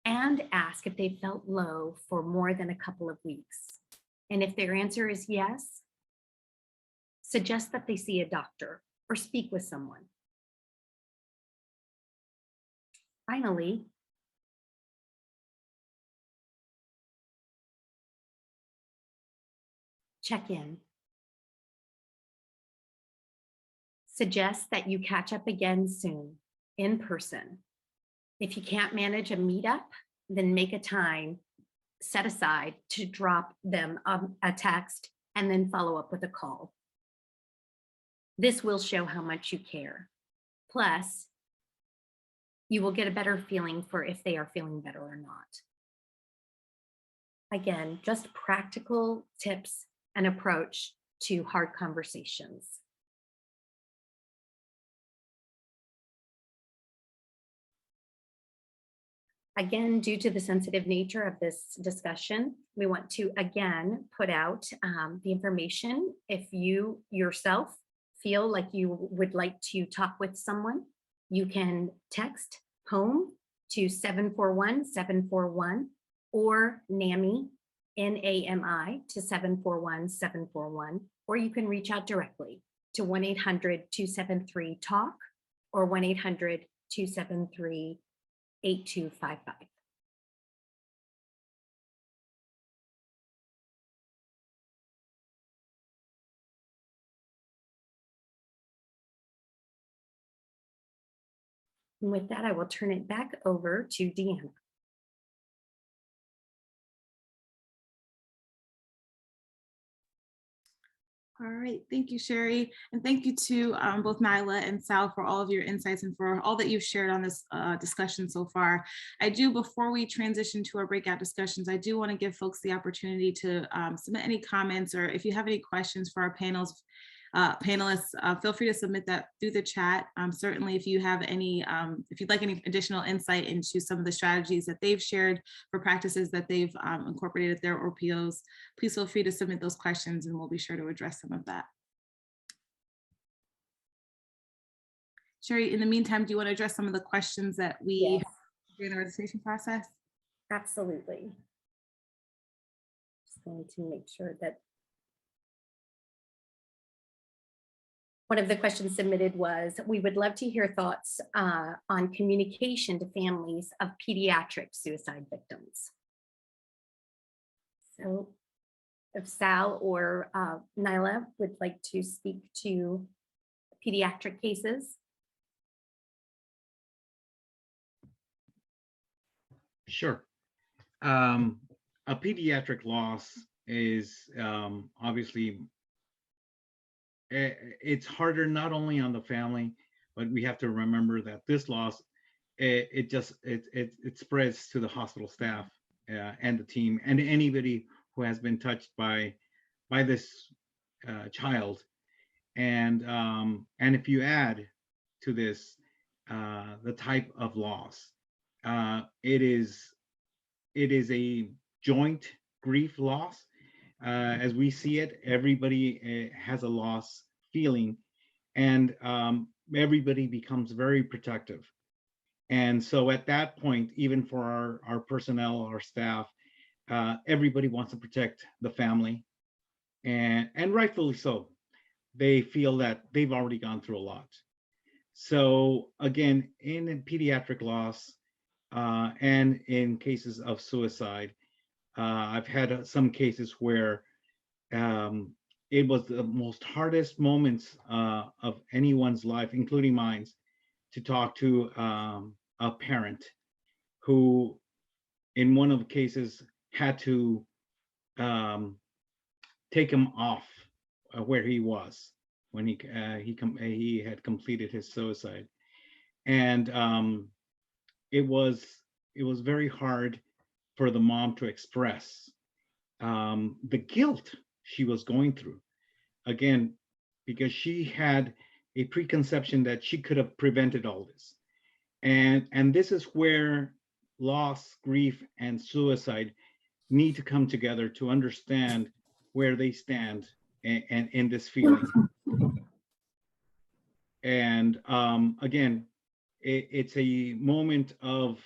S2: And ask if they felt low for more than a couple of weeks. And if their answer is yes, suggest that they see a doctor or speak with someone. Finally, check in. Suggest that you catch up again soon in person. If you can't manage a meetup, then make a time set aside to drop them a text and then follow up with a call. This will show how much you care. Plus, you will get a better feeling for if they are feeling better or not. Again, just practical tips and approach to hard conversations. Again, due to the sensitive nature of this discussion, we want to again put out the information. If you yourself feel like you would like to talk with someone, you can text home to 741-741 or NAMI, N-A-M-I, to 741-741, or you can reach out directly to 1-800-273-TALK or 1-800-273-8255. And with that, I will turn it back over to Deanna.
S1: All right, thank you, Sherry. And thank you to both Nyla and Sal for all of your insights and for all that you've shared on this discussion so far. Before we transition to our breakout discussions, I do want to give folks the opportunity to submit any comments, or if you have any questions for our panelists, feel free to submit that through the chat. Certainly, if you have any, if you'd like any additional insight into some of the strategies that they've shared for practices that they've incorporated their OPOs, please feel free to submit those questions and we'll be sure to address some of that. Sherry, in the meantime, do you want to address some of the questions that we
S2: Yes.
S1: during the registration process?
S2: Absolutely. Just going to make sure that one of the questions submitted was, we would love to hear thoughts on communication to families of pediatric suicide victims. So if Sal or Nyla would like to speak to pediatric cases.
S3: Sure. A pediatric loss is obviously, it's harder not only on the family, but we have to remember that this loss, it spreads to the hospital staff and the team and anybody who has been touched by this child. And if you add to this the type of loss, it is a joint grief loss. As we see it, everybody has a loss feeling, and everybody becomes very protective. And so at that point, even for our personnel, our staff, everybody wants to protect the family, and rightfully so. They feel that they've already gone through a lot. So again, in pediatric loss and in cases of suicide, I've had some cases where it was the most hardest moments of anyone's life, including mine, to talk to a parent who, in one of the cases, had to take him off where he was when he had completed his suicide, and it was very hard for the mom to express the guilt she was going through, again, because she had a preconception that she could have prevented all this. And this is where loss, grief, and suicide need to come together to understand where they stand and in this feeling. And again, it's a moment of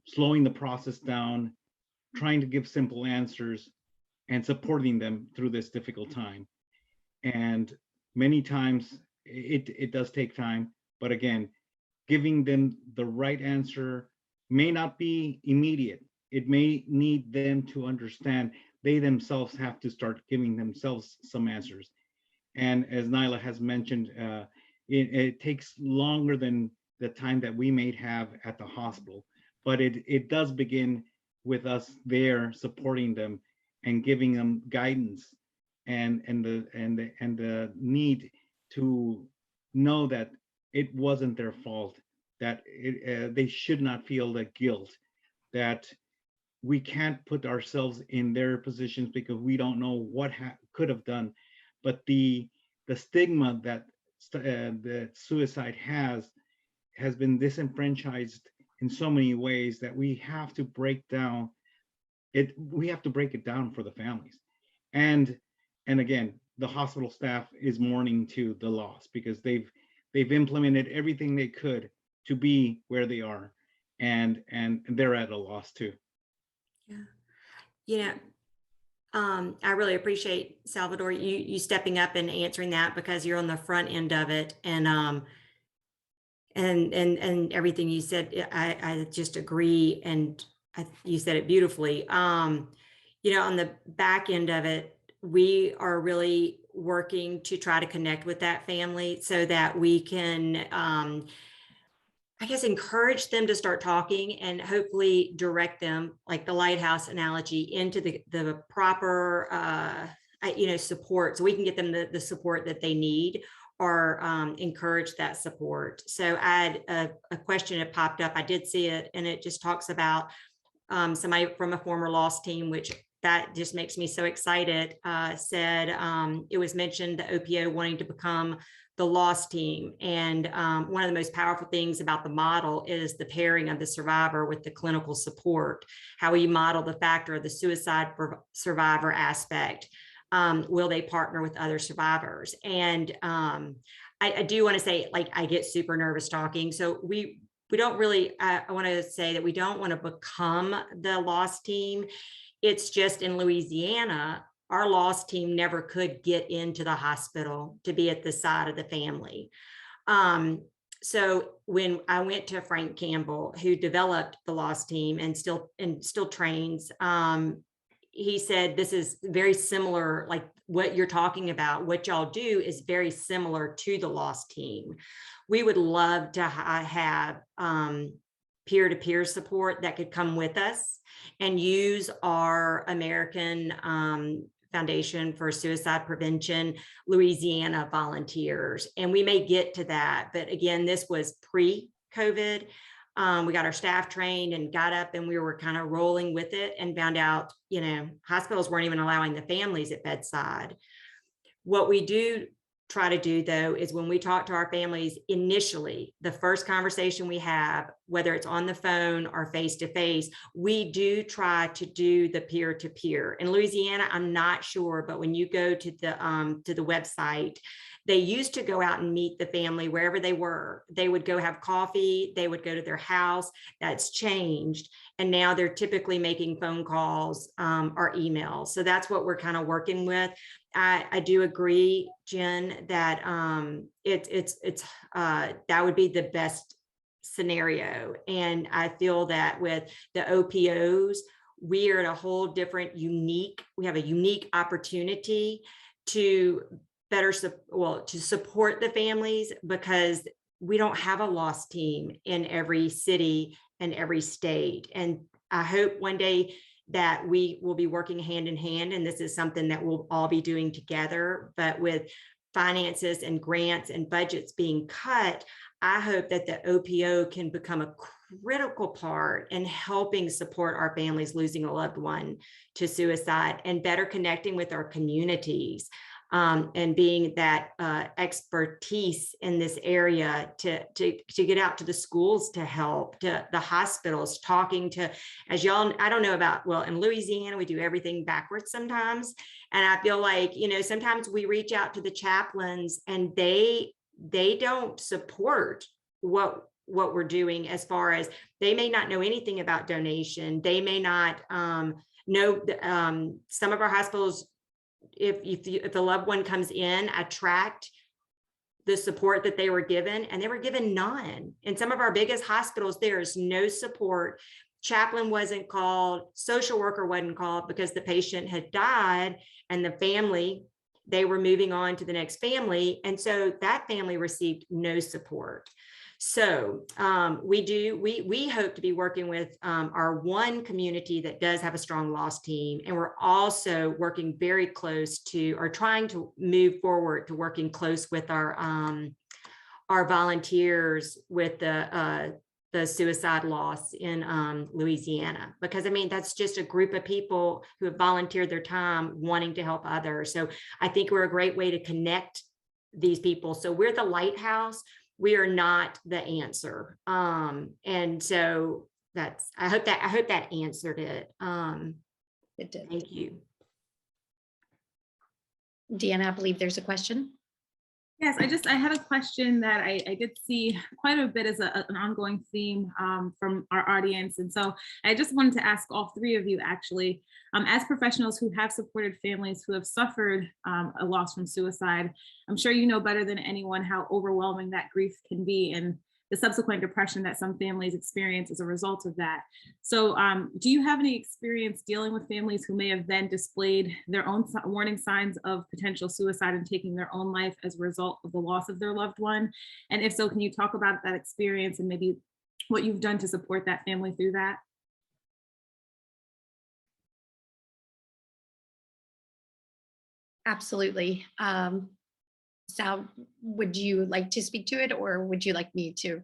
S3: slowing the process down, trying to give simple answers, and supporting them through this difficult time. And many times it does take time, but again, giving them the right answer may not be immediate. It may need them to understand they themselves have to start giving themselves some answers. And as Nyla has mentioned, it takes longer than the time that we may have at the hospital, but it does begin with us there supporting them and giving them guidance and the need to know that it wasn't their fault, that they should not feel the guilt, that we can't put ourselves in their positions because we don't know what could have done. But the stigma that that suicide has been disenfranchised in so many ways that we have to break down it. We have to break it down for the families, and again, the hospital staff is mourning to the loss because they've implemented everything they could to be where they are, and they're at a loss too.
S4: Yeah. You know, I really appreciate, Salvador, you stepping up and answering that, because you're on the front end of it, and everything you said, I just agree, and you said it beautifully. You know, on the back end of it, we are really working to try to connect with that family so that we can, I guess, encourage them to start talking and hopefully direct them, like the lighthouse analogy, into the proper, you know, support, so we can get them the support that they need, or encourage that support. So I had a question that popped up. I did see it, and it just talks about somebody from a former loss team, which that just makes me so excited, said it was mentioned the OPO wanting to become the loss team. And one of the most powerful things about the model is the pairing of the survivor with the clinical support, how we model the factor of the suicide survivor aspect. Will they partner with other survivors? And I do want to say, like, I get super nervous talking. So we don't really, I want to say that we don't want to become the loss team. It's just in Louisiana, our loss team never could get into the hospital to be at the side of the family. So when I went to Frank Campbell, who developed the loss team and still trains, he said, this is very similar, like what you're talking about, what y'all do is very similar to the loss team. We would love to have peer-to-peer support that could come with us and use our American Foundation for Suicide Prevention Louisiana volunteers. And we may get to that, but again, this was pre-COVID. We got our staff trained and got up, and we were kind of rolling with it, and found out, you know, hospitals weren't even allowing the families at bedside. What we do try to do, though, is when we talk to our families initially, the first conversation we have, whether it's on the phone or face-to-face, we do try to do the peer-to-peer. In Louisiana, I'm not sure, but when you go to the website, they used to go out and meet the family wherever they were. They would go have coffee, they would go to their house. That's changed. And now they're typically making phone calls or emails. So that's what we're kind of working with. I do agree, Jen, that that would be the best scenario. And I feel that with the OPOs, we are at a whole different we have a unique opportunity to to support the families, because we don't have a loss team in every city and every state. And I hope one day that we will be working hand in hand, and this is something that we'll all be doing together. But with finances and grants and budgets being cut, I hope that the OPO can become a critical part in helping support our families losing a loved one to suicide, and better connecting with our communities. And being that expertise in this area to get out to the schools, to help, to the hospitals, talking to, as y'all, I don't know about, well, in Louisiana, we do everything backwards sometimes. And I feel like, you know, sometimes we reach out to the chaplains and they don't support what we're doing, as far as they may not know anything about donation. They may not No, some of our hospitals, if the loved one comes in, attract the support that they were given, and they were given none. In some of our biggest hospitals, there is no support. Chaplain wasn't called, social worker wasn't called because the patient had died, and the family, they were moving on to the next family. And so that family received no support. So we hope to be working with our one community that does have a strong loss team. And we're also working very close to, or trying to move forward to working close with our volunteers with the suicide loss in Louisiana, because I mean, that's just a group of people who have volunteered their time wanting to help others. So I think we're a great way to connect these people. So we're the lighthouse. We are not the answer. And so I hope that answered it.
S2: It did.
S4: Thank you.
S2: Deanna, I believe there's a question.
S1: Yes, I had a question that I did see quite a bit as an ongoing theme from our audience. And so I just wanted to ask all three of you, actually, as professionals who have supported families who have suffered a loss from suicide, I'm sure you know better than anyone how overwhelming that grief can be, and the subsequent depression that some families experience as a result of that. So do you have any experience dealing with families who may have then displayed their own warning signs of potential suicide and taking their own life as a result of the loss of their loved one? And if so, can you talk about that experience and maybe what you've done to support that family through that?
S2: Absolutely. Sal, would you like to speak to it, or would you like me to?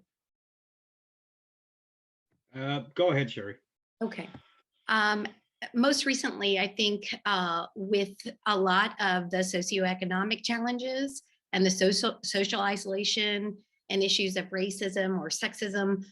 S3: Go ahead, Sherry.
S2: Okay. Most recently, I think with a lot of the socioeconomic challenges and the social isolation and issues of racism or sexism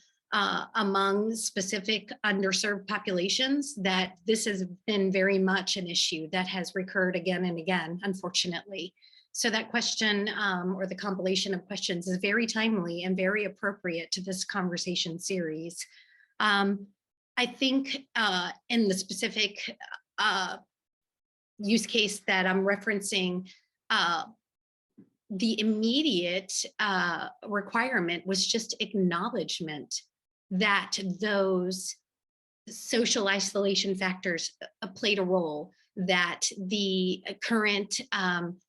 S2: among specific underserved populations, that this has been very much an issue that has recurred again and again, unfortunately. So that question or the compilation of questions is very timely and very appropriate to this conversation series. I think in the specific use case that I'm referencing, the immediate requirement was just acknowledgement that those social isolation factors played a role, that the current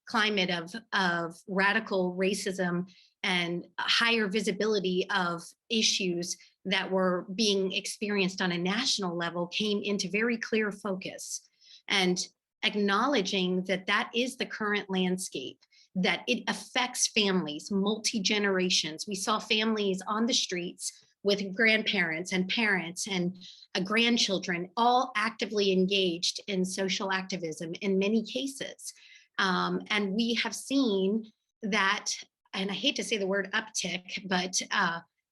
S2: climate of radical racism and higher visibility of issues that were being experienced on a national level came into very clear focus, and acknowledging that that is the current landscape, that it affects families, multi-generations. We saw families on the streets with grandparents and parents and grandchildren, all actively engaged in social activism in many cases. And we have seen that, and I hate to say the word uptick, but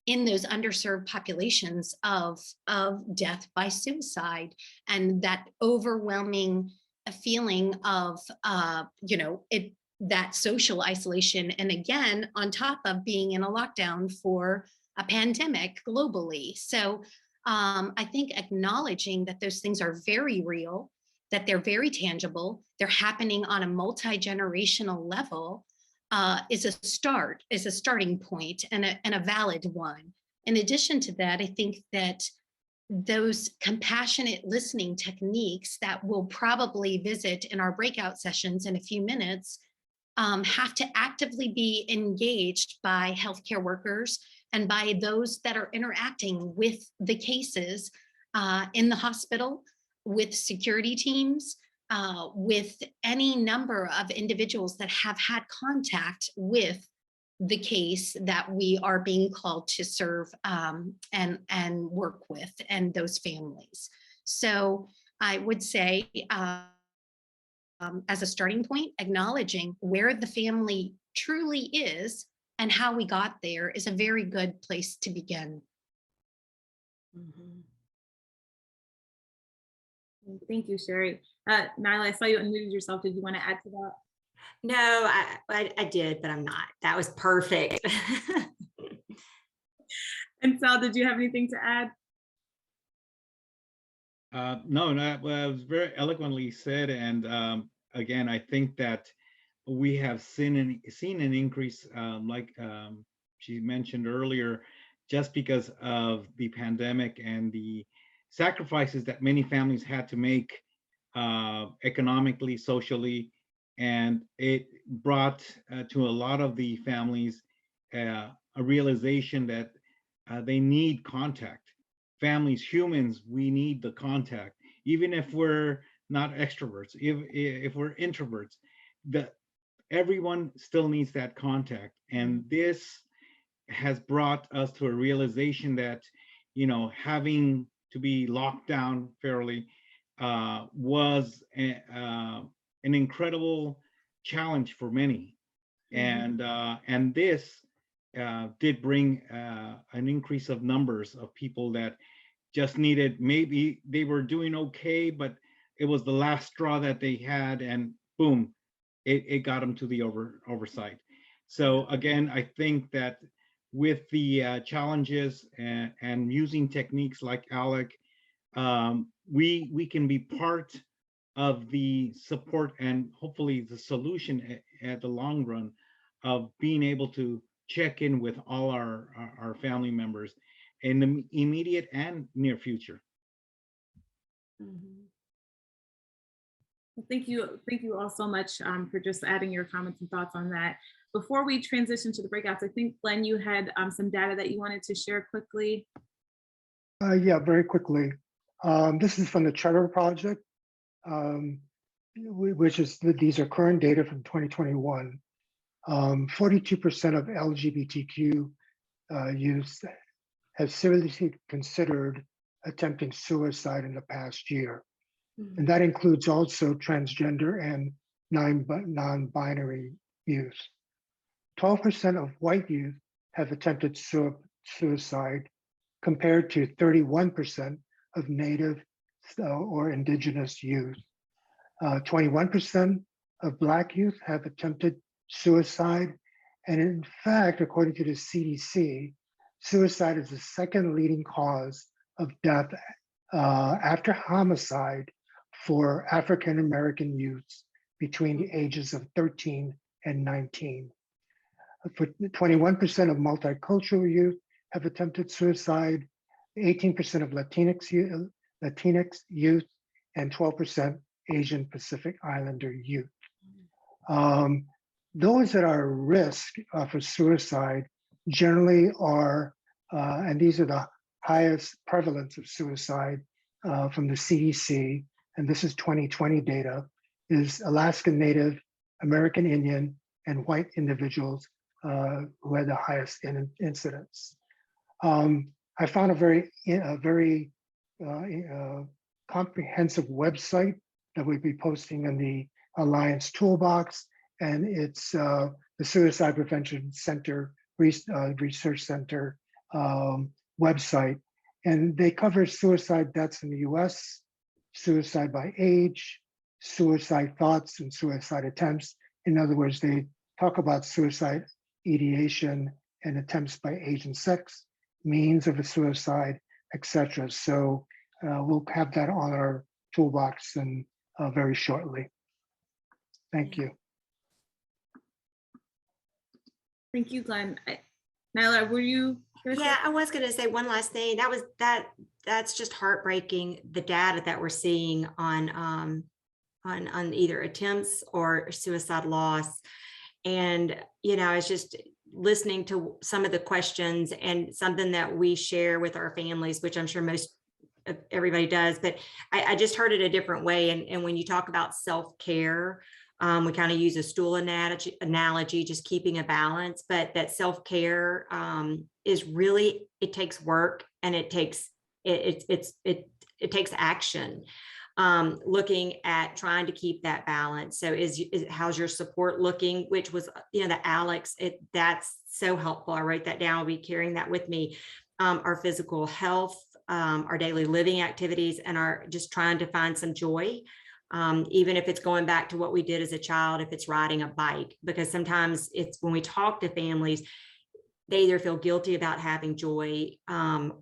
S2: in those underserved populations of death by suicide, and that overwhelming feeling of, that social isolation. And again, on top of being in a lockdown for a pandemic globally. So I think acknowledging that those things are very real, that they're very tangible, they're happening on a multi-generational level, is a starting point, and a valid one. In addition to that, I think that those compassionate listening techniques that we'll probably visit in our breakout sessions in a few minutes have to actively be engaged by healthcare workers and by those that are interacting with the cases in the hospital, with security teams, with any number of individuals that have had contact with the case that we are being called to serve and work with, and those families. So I would say, as a starting point, acknowledging where the family truly is and how we got there is a very good place to begin.
S4: Mm-hmm.
S1: Thank you, Sherry. Nyla, I saw you unmuted yourself. Did you want to add to that?
S4: No, I did, but I'm not. That was perfect.
S1: And Sal, did you have anything to add?
S3: No, that was very eloquently said. And again, I think that we have seen an increase, she mentioned earlier, just because of the pandemic and the sacrifices that many families had to make economically, socially, and it brought to a lot of the families a realization that they need contact. Families, humans, we need the contact, even if we're not extroverts, if we're introverts. The everyone still needs that contact, and this has brought us to a realization that, having to be locked down fairly was an incredible challenge for many. And this did bring an increase of numbers of people that just needed, maybe they were doing okay, but it was the last straw that they had, and boom, it got them to the oversight. So again, I think that with the challenges and using techniques like Alec, we can be part of the support and hopefully the solution at the long run of being able to check in with all our family members in the immediate and near future.
S1: Well, thank you all so much for just adding your comments and thoughts on that. Before we transition to the breakouts, I think, Glenn, you had some data that you wanted to share quickly.
S6: Yeah, very quickly. This is from the Charter Project, which is these are current data from 2021. 42% of LGBTQ youth have seriously considered attempting suicide in the past year. And that includes also transgender and non-binary youth. 12% of white youth have attempted suicide, compared to 31% of Native or Indigenous youth. 21% of Black youth have attempted suicide. And in fact, according to the CDC, suicide is the second leading cause of death after homicide for African-American youths between the ages of 13 and 19. For 21% of multicultural youth have attempted suicide, 18% of Latinx youth, and 12% Asian Pacific Islander youth. Those that are at risk for suicide generally are, and these are the highest prevalence of suicide from the CDC, and this is 2020 data, is Alaska Native, American Indian, and white individuals who had the highest incidence. I found a very comprehensive website that we'll be posting in the Alliance Toolbox, and it's the Suicide Prevention Center Research Center website, and they cover suicide deaths in the US, suicide by age, suicide thoughts, and suicide attempts. In other words, they talk about suicide ideation and attempts by age and sex, means of a suicide, etc. So we'll have that on our toolbox and very shortly. Thank you.
S1: Thank you, Glenn. Nyla, were you?
S4: Yeah, I was going to say one last thing. That's just heartbreaking. The data that we're seeing on either attempts or suicide loss, and it's just listening to some of the questions and something that we share with our families, which I'm sure everybody does, but I just heard it a different way. And when you talk about self-care, we kind of use a stool analogy, just keeping a balance, but that self-care is really, it takes work, and it takes action. Looking at trying to keep that balance. So how's your support looking, which was, the Alex, that's so helpful. I wrote that down. I'll be carrying that with me. Our physical health, our daily living activities, and our just trying to find some joy. Even if it's going back to what we did as a child, if it's riding a bike, because sometimes it's when we talk to families, they either feel guilty about having joy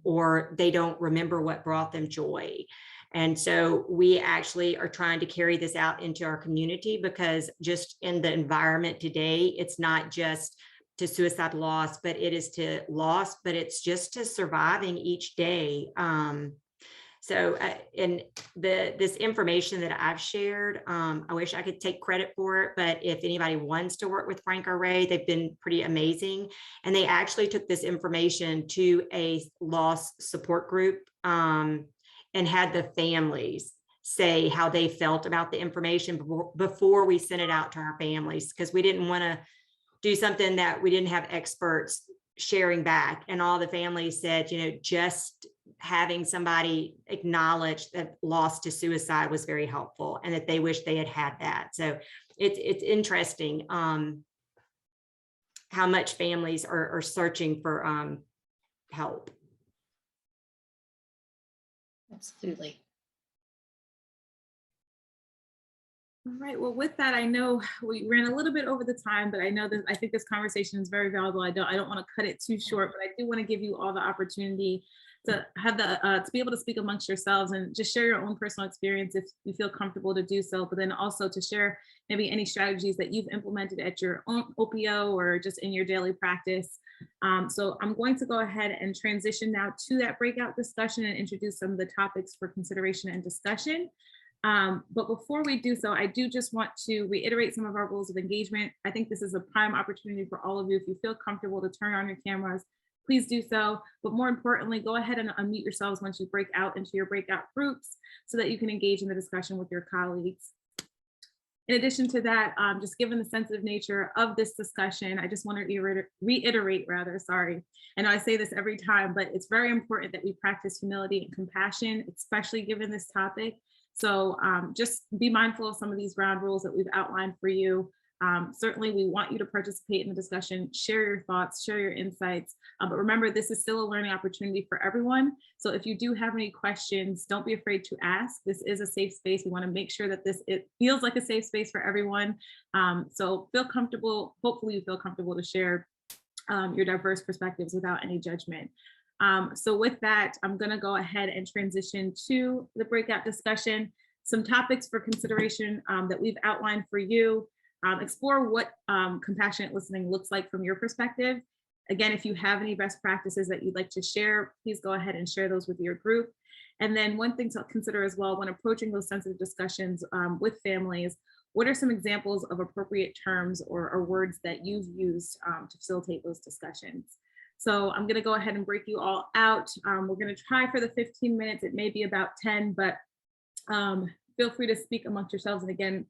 S4: or they don't remember what brought them joy. And so we actually are trying to carry this out into our community, because just in the environment today, it's not just to suicide loss, but it is to loss, but it's just to surviving each day. In this information that I've shared, I wish I could take credit for it, but if anybody wants to work with Frank or Ray, they've been pretty amazing. And they actually took this information to a loss support group and had the families say how they felt about the information before we sent it out to our families, because we didn't want to do something that we didn't have experts sharing back. And all the families said, just having somebody acknowledge that loss to suicide was very helpful, and that they wish they had that. So it's interesting how much families are searching for help.
S2: Absolutely.
S1: All right, well, with that, I know we ran a little bit over the time, but I know that I think this conversation is very valuable. I don't want to cut it too short, but I do want to give you all the opportunity to have to be able to speak amongst yourselves and just share your own personal experience if you feel comfortable to do so, but then also to share maybe any strategies that you've implemented at your own OPO or just in your daily practice. So I'm going to go ahead and transition now to that breakout discussion and introduce some of the topics for consideration and discussion. But before we do so, I do just want to reiterate some of our rules of engagement. I think this is a prime opportunity for all of you. If you feel comfortable to turn on your cameras, please do so. But more importantly, go ahead and unmute yourselves once you break out into your breakout groups so that you can engage in the discussion with your colleagues. In addition to that, just given the sensitive nature of this discussion, I just want to reiterate, sorry. I know I say this every time, but it's very important that we practice humility and compassion, especially given this topic. So just be mindful of some of these ground rules that we've outlined for you. Certainly, we want you to participate in the discussion, share your thoughts, share your insights. But remember, this is still a learning opportunity for everyone. So if you do have any questions, don't be afraid to ask. This is a safe space. We want to make sure that it feels like a safe space for everyone. So feel comfortable. Hopefully, you feel comfortable to share your diverse perspectives without any judgment. So with that, I'm going to go ahead and transition to the breakout discussion. Some topics for consideration that we've outlined for you. Explore what compassionate listening looks like from your perspective. Again, if you have any best practices that you'd like to share, please go ahead and share those with your group. And then one thing to consider as well when approaching those sensitive discussions with families, what are some examples of appropriate terms or words that you've used to facilitate those discussions? So I'm going to go ahead and break you all out. We're going to try for the 15 minutes. It may be about 10, but feel free to speak amongst yourselves. And again,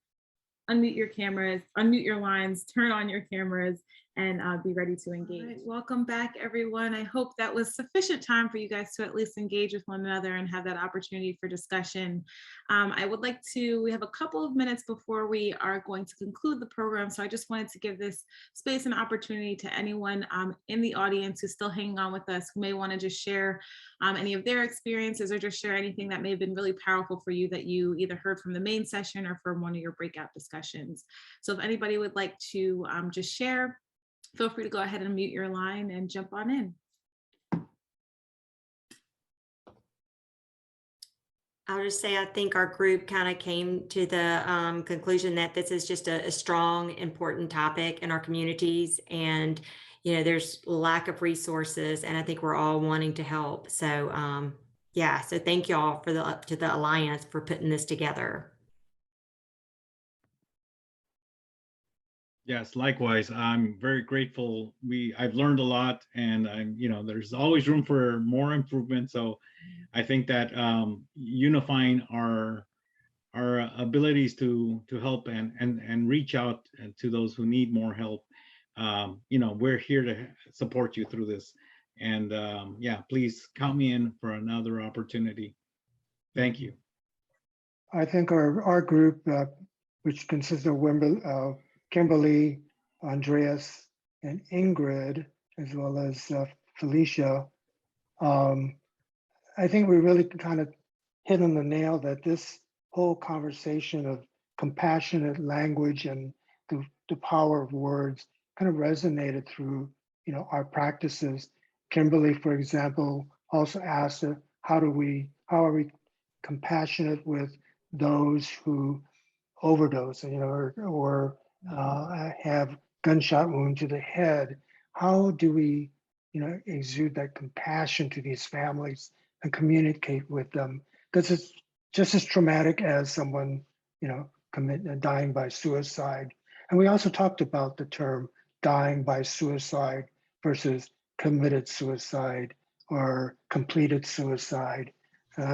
S1: unmute your cameras, unmute your lines, turn on your cameras, and be ready to engage. Right, welcome back, everyone. I hope that was sufficient time for you guys to at least engage with one another and have that opportunity for discussion. I would like to, we have a couple of minutes before we are going to conclude the program. So I just wanted to give this space and opportunity to anyone in the audience who's still hanging on with us, who may want to just share any of their experiences or just share anything that may have been really powerful for you that you either heard from the main session or from one of your breakout discussions. So if anybody would like to just share, feel free to go ahead and mute your line and jump on in.
S4: I'll just say, I think our group kind of came to the conclusion that this is just a strong, important topic in our communities. And, there's lack of resources, and I think we're all wanting to help. So, yeah, so thank you all to the Alliance for putting this together.
S3: Yes, likewise. I'm very grateful. I've learned a lot, and there's always room for more improvement. So I think that unifying our abilities to help and reach out to those who need more help, we're here to support you through this. And yeah, please count me in for another opportunity. Thank you.
S6: I think our group, which consists of Kimberly, Andreas, and Ingrid, as well as Felicia, I think we really kind of hit on the nail that this whole conversation of compassionate language and the power of words kind of resonated through, our practices. Kimberly, for example, also asked, how are we compassionate with those who overdose, or have gunshot wound to the head. How do we, exude that compassion to these families and communicate with them? Because it's just as traumatic as someone, dying by suicide. And we also talked about the term dying by suicide versus committed suicide or completed suicide.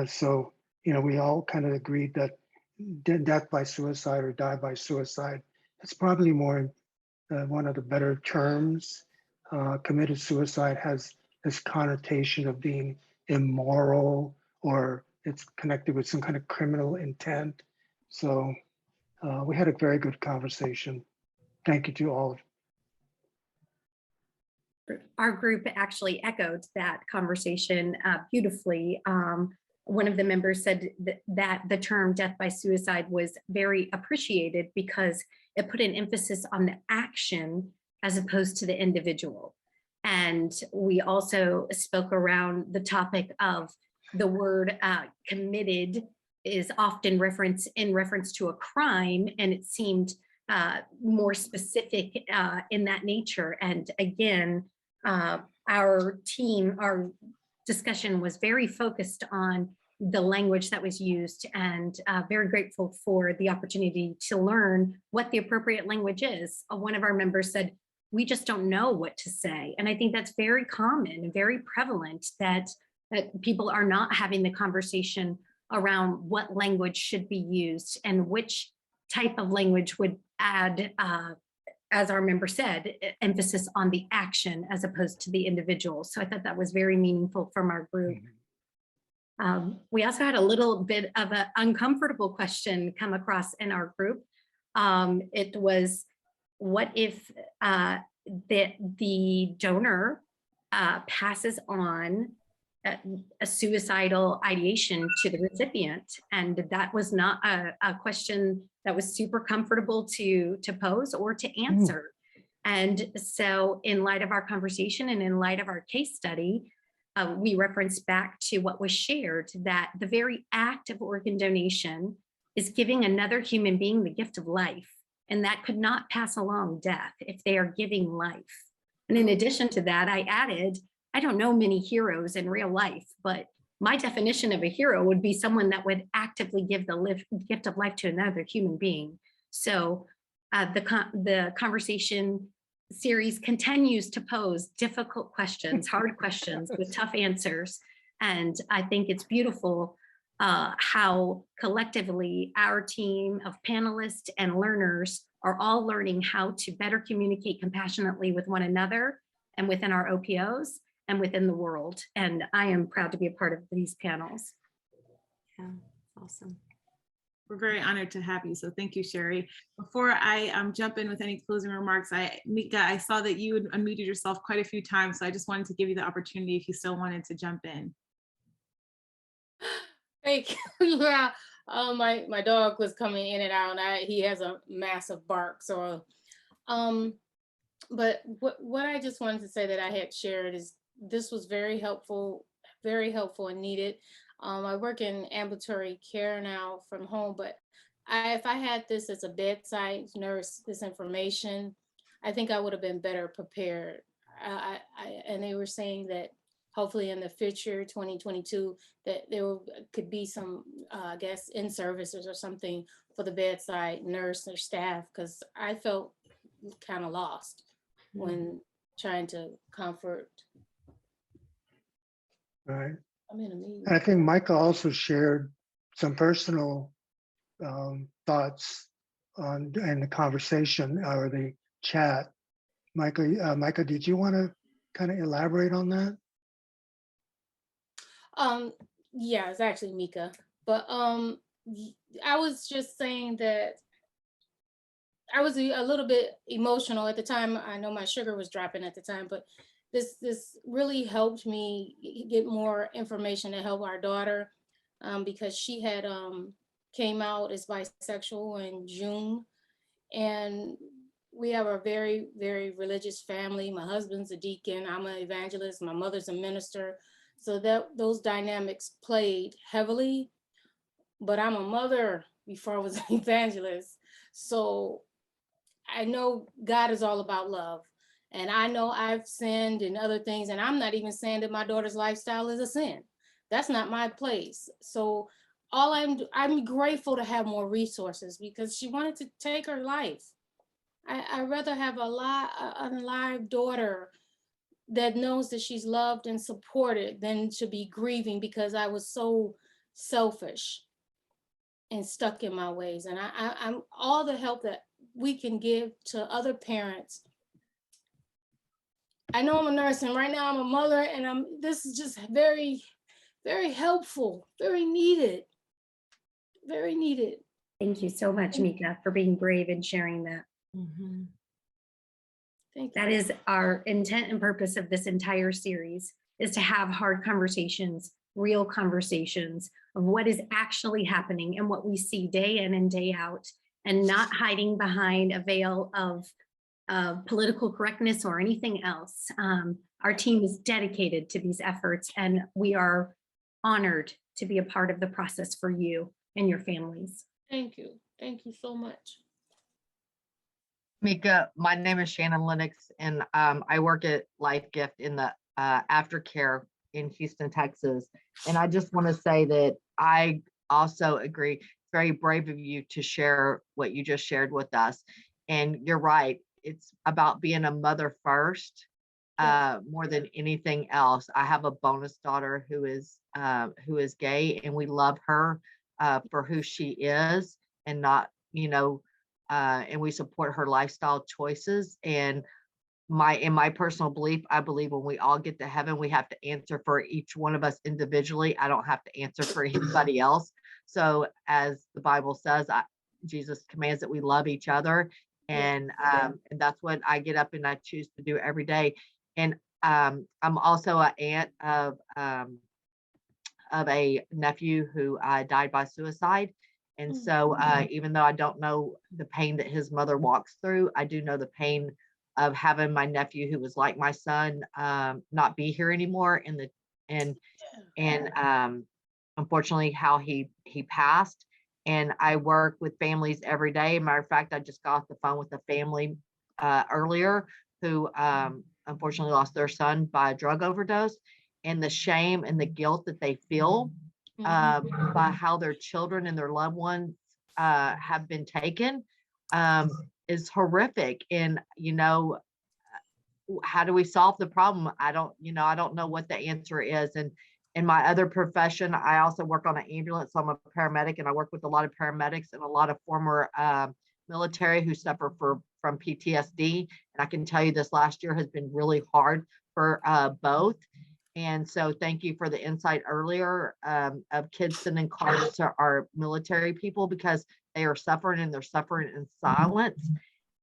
S6: So, we all kind of agreed that death by suicide or die by suicide, it's probably more one of the better terms. Committed suicide has this connotation of being immoral, or it's connected with some kind of criminal intent. So we had a very good conversation. Thank you to all.
S2: Our group actually echoed that conversation beautifully. One of the members said that the term death by suicide was very appreciated because it put an emphasis on the action as opposed to the individual. And we also spoke around the topic of the word committed is often in reference to a crime, and it seemed more specific in that nature. And again, our discussion was very focused on the language that was used, and very grateful for the opportunity to learn what the appropriate language is. One of our members said, we just don't know what to say. And I think that's very common and very prevalent, that people are not having the conversation around what language should be used and which type of language would add, as our member said, emphasis on the action as opposed to the individual. So I thought that was very meaningful from our group. We also had a little bit of an uncomfortable question come across in our group. It was, what if the donor passes on a suicidal ideation to the recipient? And that was not a question that was super comfortable to pose or to answer. And so in light of our conversation and in light of our case study, we referenced back to what was shared, that the very act of organ donation is giving another human being the gift of life. And that could not pass along death if they are giving life. And in addition to that, I added, I don't know many heroes in real life, but my definition of a hero would be someone that would actively give the gift of life to another human being. So the conversation series continues to pose difficult questions, hard questions with tough answers. And I think it's beautiful how collectively our team of panelists and learners are all learning how to better communicate compassionately with one another and within our OPOs and within the world. And I am proud to be a part of these panels.
S4: Yeah, awesome.
S1: We're very honored to have you. So thank you, Sherry. Before I jump in with any closing remarks, Mika, I saw that you had unmuted yourself quite a few times. So I just wanted to give you the opportunity if you still wanted to jump in.
S5: Thank you. Yeah, my dog was coming in and out, and he has a massive bark. So, but what I just wanted to say that I had shared is this was very helpful and needed. I work in ambulatory care now from home, but if I had this as a bedside nurse, this information, I think I would have been better prepared. And they were saying that hopefully in the future, 2022, that there could be some, I guess, in-services or something for the bedside nurse or staff, because I felt kind of lost when trying to comfort.
S6: Right.
S5: I'm in a meeting.
S6: I think Micah also shared some personal thoughts in the conversation or the chat. Micah, did you want to kind of elaborate on that?
S5: Yeah, it's actually Mika, but I was just saying that I was a little bit emotional at the time. I know my sugar was dropping at the time, but this really helped me get more information to help our daughter, because she had came out as bisexual in June, and we have a very, very religious family. My husband's a deacon, I'm an evangelist, my mother's a minister. So that those dynamics played heavily. but I'm a mother before I was an evangelist. So I know God is all about love. And I know I've sinned and other things, and I'm not even saying that my daughter's lifestyle is a sin. That's not my place. So I'm grateful to have more resources because she wanted to take her life. I'd rather have a live daughter that knows that she's loved and supported than to be grieving because I was so selfish and stuck in my ways. And I'm all the help that we can give to other parents. I know I'm a nurse, and right now I'm a mother, and this is just very, very helpful, very needed, very needed.
S2: Thank you so much, Mika, for being brave and sharing that.
S5: Thank you.
S2: That is our intent and purpose of this entire series, is to have hard conversations, real conversations of what is actually happening and what we see day in and day out, and not hiding behind a veil of political correctness or anything else. Our team is dedicated to these efforts, and we are honored to be a part of the process for you and your families.
S5: Thank you. Thank you so much.
S7: Mika, my name is Shannon Lennox, and I work at Life Gift in the aftercare in Houston, Texas. And I just want to say that I also agree. It's very brave of you to share what you just shared with us. And you're right. It's about being a mother first, more than anything else. I have a bonus daughter who is gay, and we love her for who she is, and not, and we support her lifestyle choices. And in my personal belief, I believe when we all get to heaven, we have to answer for each one of us individually. I don't have to answer for anybody else. So as the Bible says, Jesus commands that we love each other. And that's what I get up and I choose to do every day. And I'm also an aunt of a nephew who died by suicide. And so even though I don't know the pain that his mother walks through, I do know the pain of having my nephew, who was like my son, not be here anymore, and unfortunately how he passed. And I work with families every day. Matter of fact, I just got off the phone with a family earlier who unfortunately lost their son by a drug overdose, and the shame and the guilt that they feel by how their children and their loved ones have been taken is horrific. And how do we solve the problem? I don't know what the answer is. And in my other profession, I also work on an ambulance. So I'm a paramedic, and I work with a lot of paramedics and a lot of former military who suffer from PTSD. And I can tell you this last year has been really hard for both. And so thank you for the insight earlier of kids sending cards to our military people, because they are suffering, and they're suffering in silence.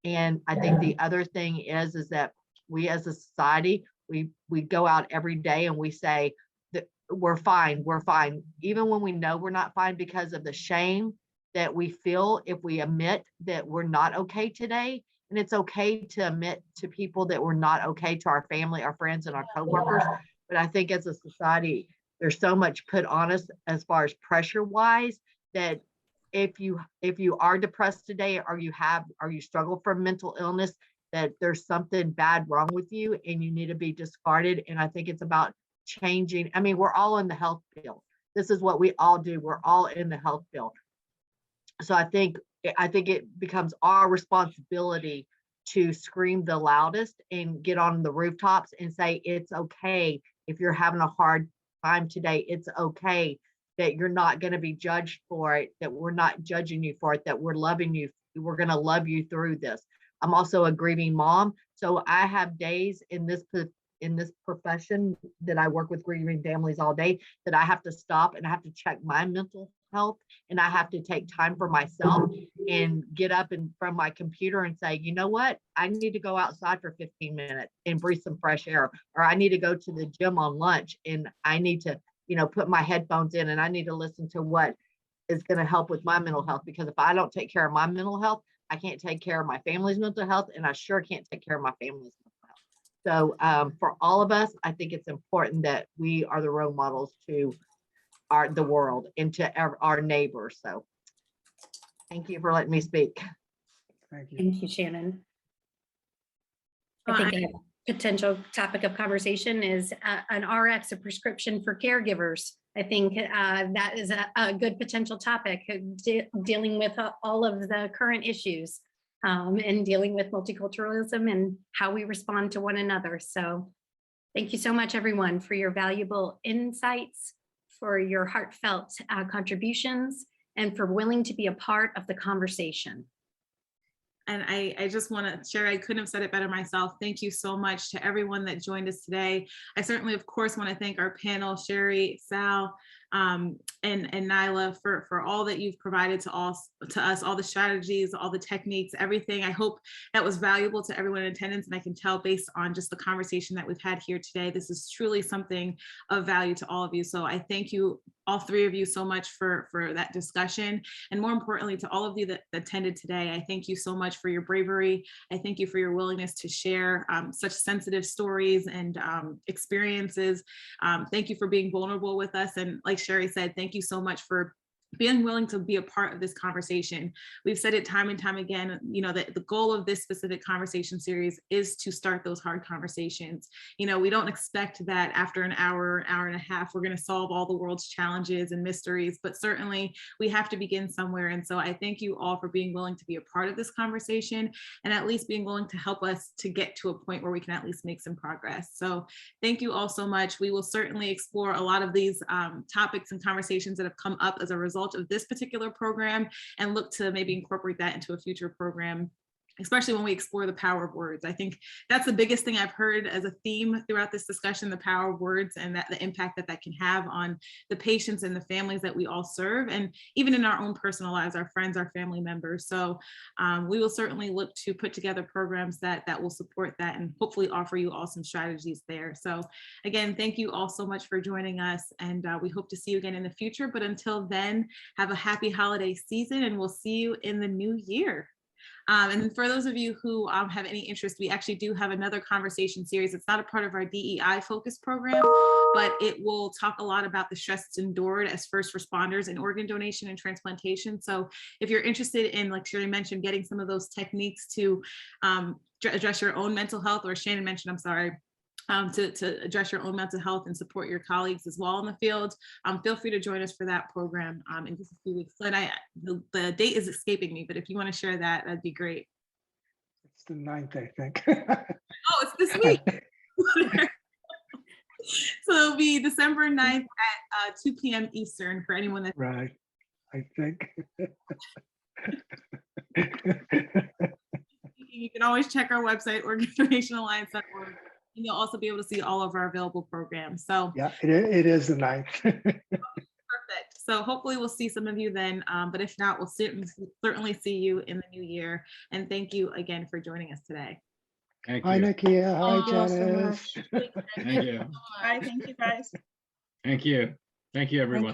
S7: And I think the other thing is that we as a society, we go out every day and we say that we're fine, even when we know we're not fine, because of the shame that we feel if we admit that we're not okay today. And it's okay to admit to people that we're not okay, to our family, our friends, and our coworkers. But I think as a society, there's so much put on us as far as pressure wise, that if you are depressed today, or you struggle from mental illness, that there's something bad wrong with you and you need to be discarded. And I think it's about changing. I mean, we're all in the health field. This is what we all do. We're all in the health field. So I think it becomes our responsibility to scream the loudest and get on the rooftops and say, it's okay if you're having a hard time today. It's okay that you're not going to be judged for it, that we're not judging you for it, that we're loving you. We're going to love you through this. I'm also a grieving mom. So I have days in this profession that I work with grieving families all day, that I have to stop and I have to check my mental health, and I have to take time for myself and get up from my computer and say, you know what, I need to go outside for 15 minutes and breathe some fresh air, or I need to go to the gym on lunch, and I need to, put my headphones in, and I need to listen to what is going to help with my mental health. Because if I don't take care of my mental health, I can't take care of my family's mental health, and I sure can't take care of my family's mental health. So for all of us, I think it's important that we are the role models to the world and to our neighbors. So thank you for letting me speak.
S6: Thank you.
S2: Thank you, Shannon. I think a potential topic of conversation is an RX, a prescription for caregivers. I think that is a good potential topic, dealing with all of the current issues and dealing with multiculturalism and how we respond to one another. So thank you so much, everyone, for your valuable insights, for your heartfelt contributions, and for willing to be a part of the conversation.
S1: And I just want to share, I couldn't have said it better myself. Thank you so much to everyone that joined us today. I certainly, of course, want to thank our panel, Sherry, Sal, and Nyla for all that you've provided to us, all the strategies, all the techniques, everything. I hope that was valuable to everyone in attendance. And I can tell based on just the conversation that we've had here today, this is truly something of value to all of you. So I thank you, all three of you, so much for that discussion. And more importantly, to all of you that attended today, I thank you so much for your bravery. I thank you for your willingness to share such sensitive stories and experiences. Thank you for being vulnerable with us. And like Sherry said, thank you so much for being willing to be a part of this conversation. We've said it time and time again, you know, that the goal of this specific conversation series is to start those hard conversations. You know, we don't expect that after an hour and a half, we're going to solve all the world's challenges and mysteries, but certainly we have to begin somewhere. And so I thank you all for being willing to be a part of this conversation and at least being willing to help us to get to a point where we can at least make some progress. So thank you all so much. We will certainly explore a lot of these topics and conversations that have come up as a result of this particular program and look to maybe incorporate that into a future program, especially when we explore the power of words. I think that's the biggest thing I've heard as a theme throughout this discussion, the power of words and that the impact that that can have on the patients and the families that we all serve, and even in our own personal lives, our friends, our family members. So we will certainly look to put together programs that will support that and hopefully offer you all some strategies there. So again, thank you all so much for joining us, and we hope to see you again in the future. But until then, have a happy holiday season, and we'll see you in the new year. And for those of you who have any interest, we actually do have another conversation series. It's not a part of our DEI focus program, but it will talk a lot about the stress endured as first responders in organ donation and transplantation. So if you're interested in, like Sherry mentioned, getting some of those techniques to address your own mental health, or Shannon mentioned, I'm sorry, to address your own mental health and support your colleagues as well in the field, feel free to join us for that program in just a few weeks. And the date is escaping me, but if you want to share that, that'd be great.
S6: It's the 9th, I think.
S1: Oh, it's this week. So it'll be December 9th at 2 p.m. Eastern for anyone that's
S6: Right, I think.
S1: You can always check our website, organdonationalliance.org, and you'll also be able to see all of our available programs. So
S6: Yeah, it is the 9th.
S1: perfect. So hopefully we'll see some of you then, but if not, we'll certainly see you in the new year. And thank you again for joining us today.
S3: Thank
S6: Hi,
S3: you.
S6: Nakia. Hi,
S5: Thank you all so
S6: Janice.
S5: much.
S3: Thank you.
S8: Bye, thank you guys.
S3: Thank you. Thank you, everyone.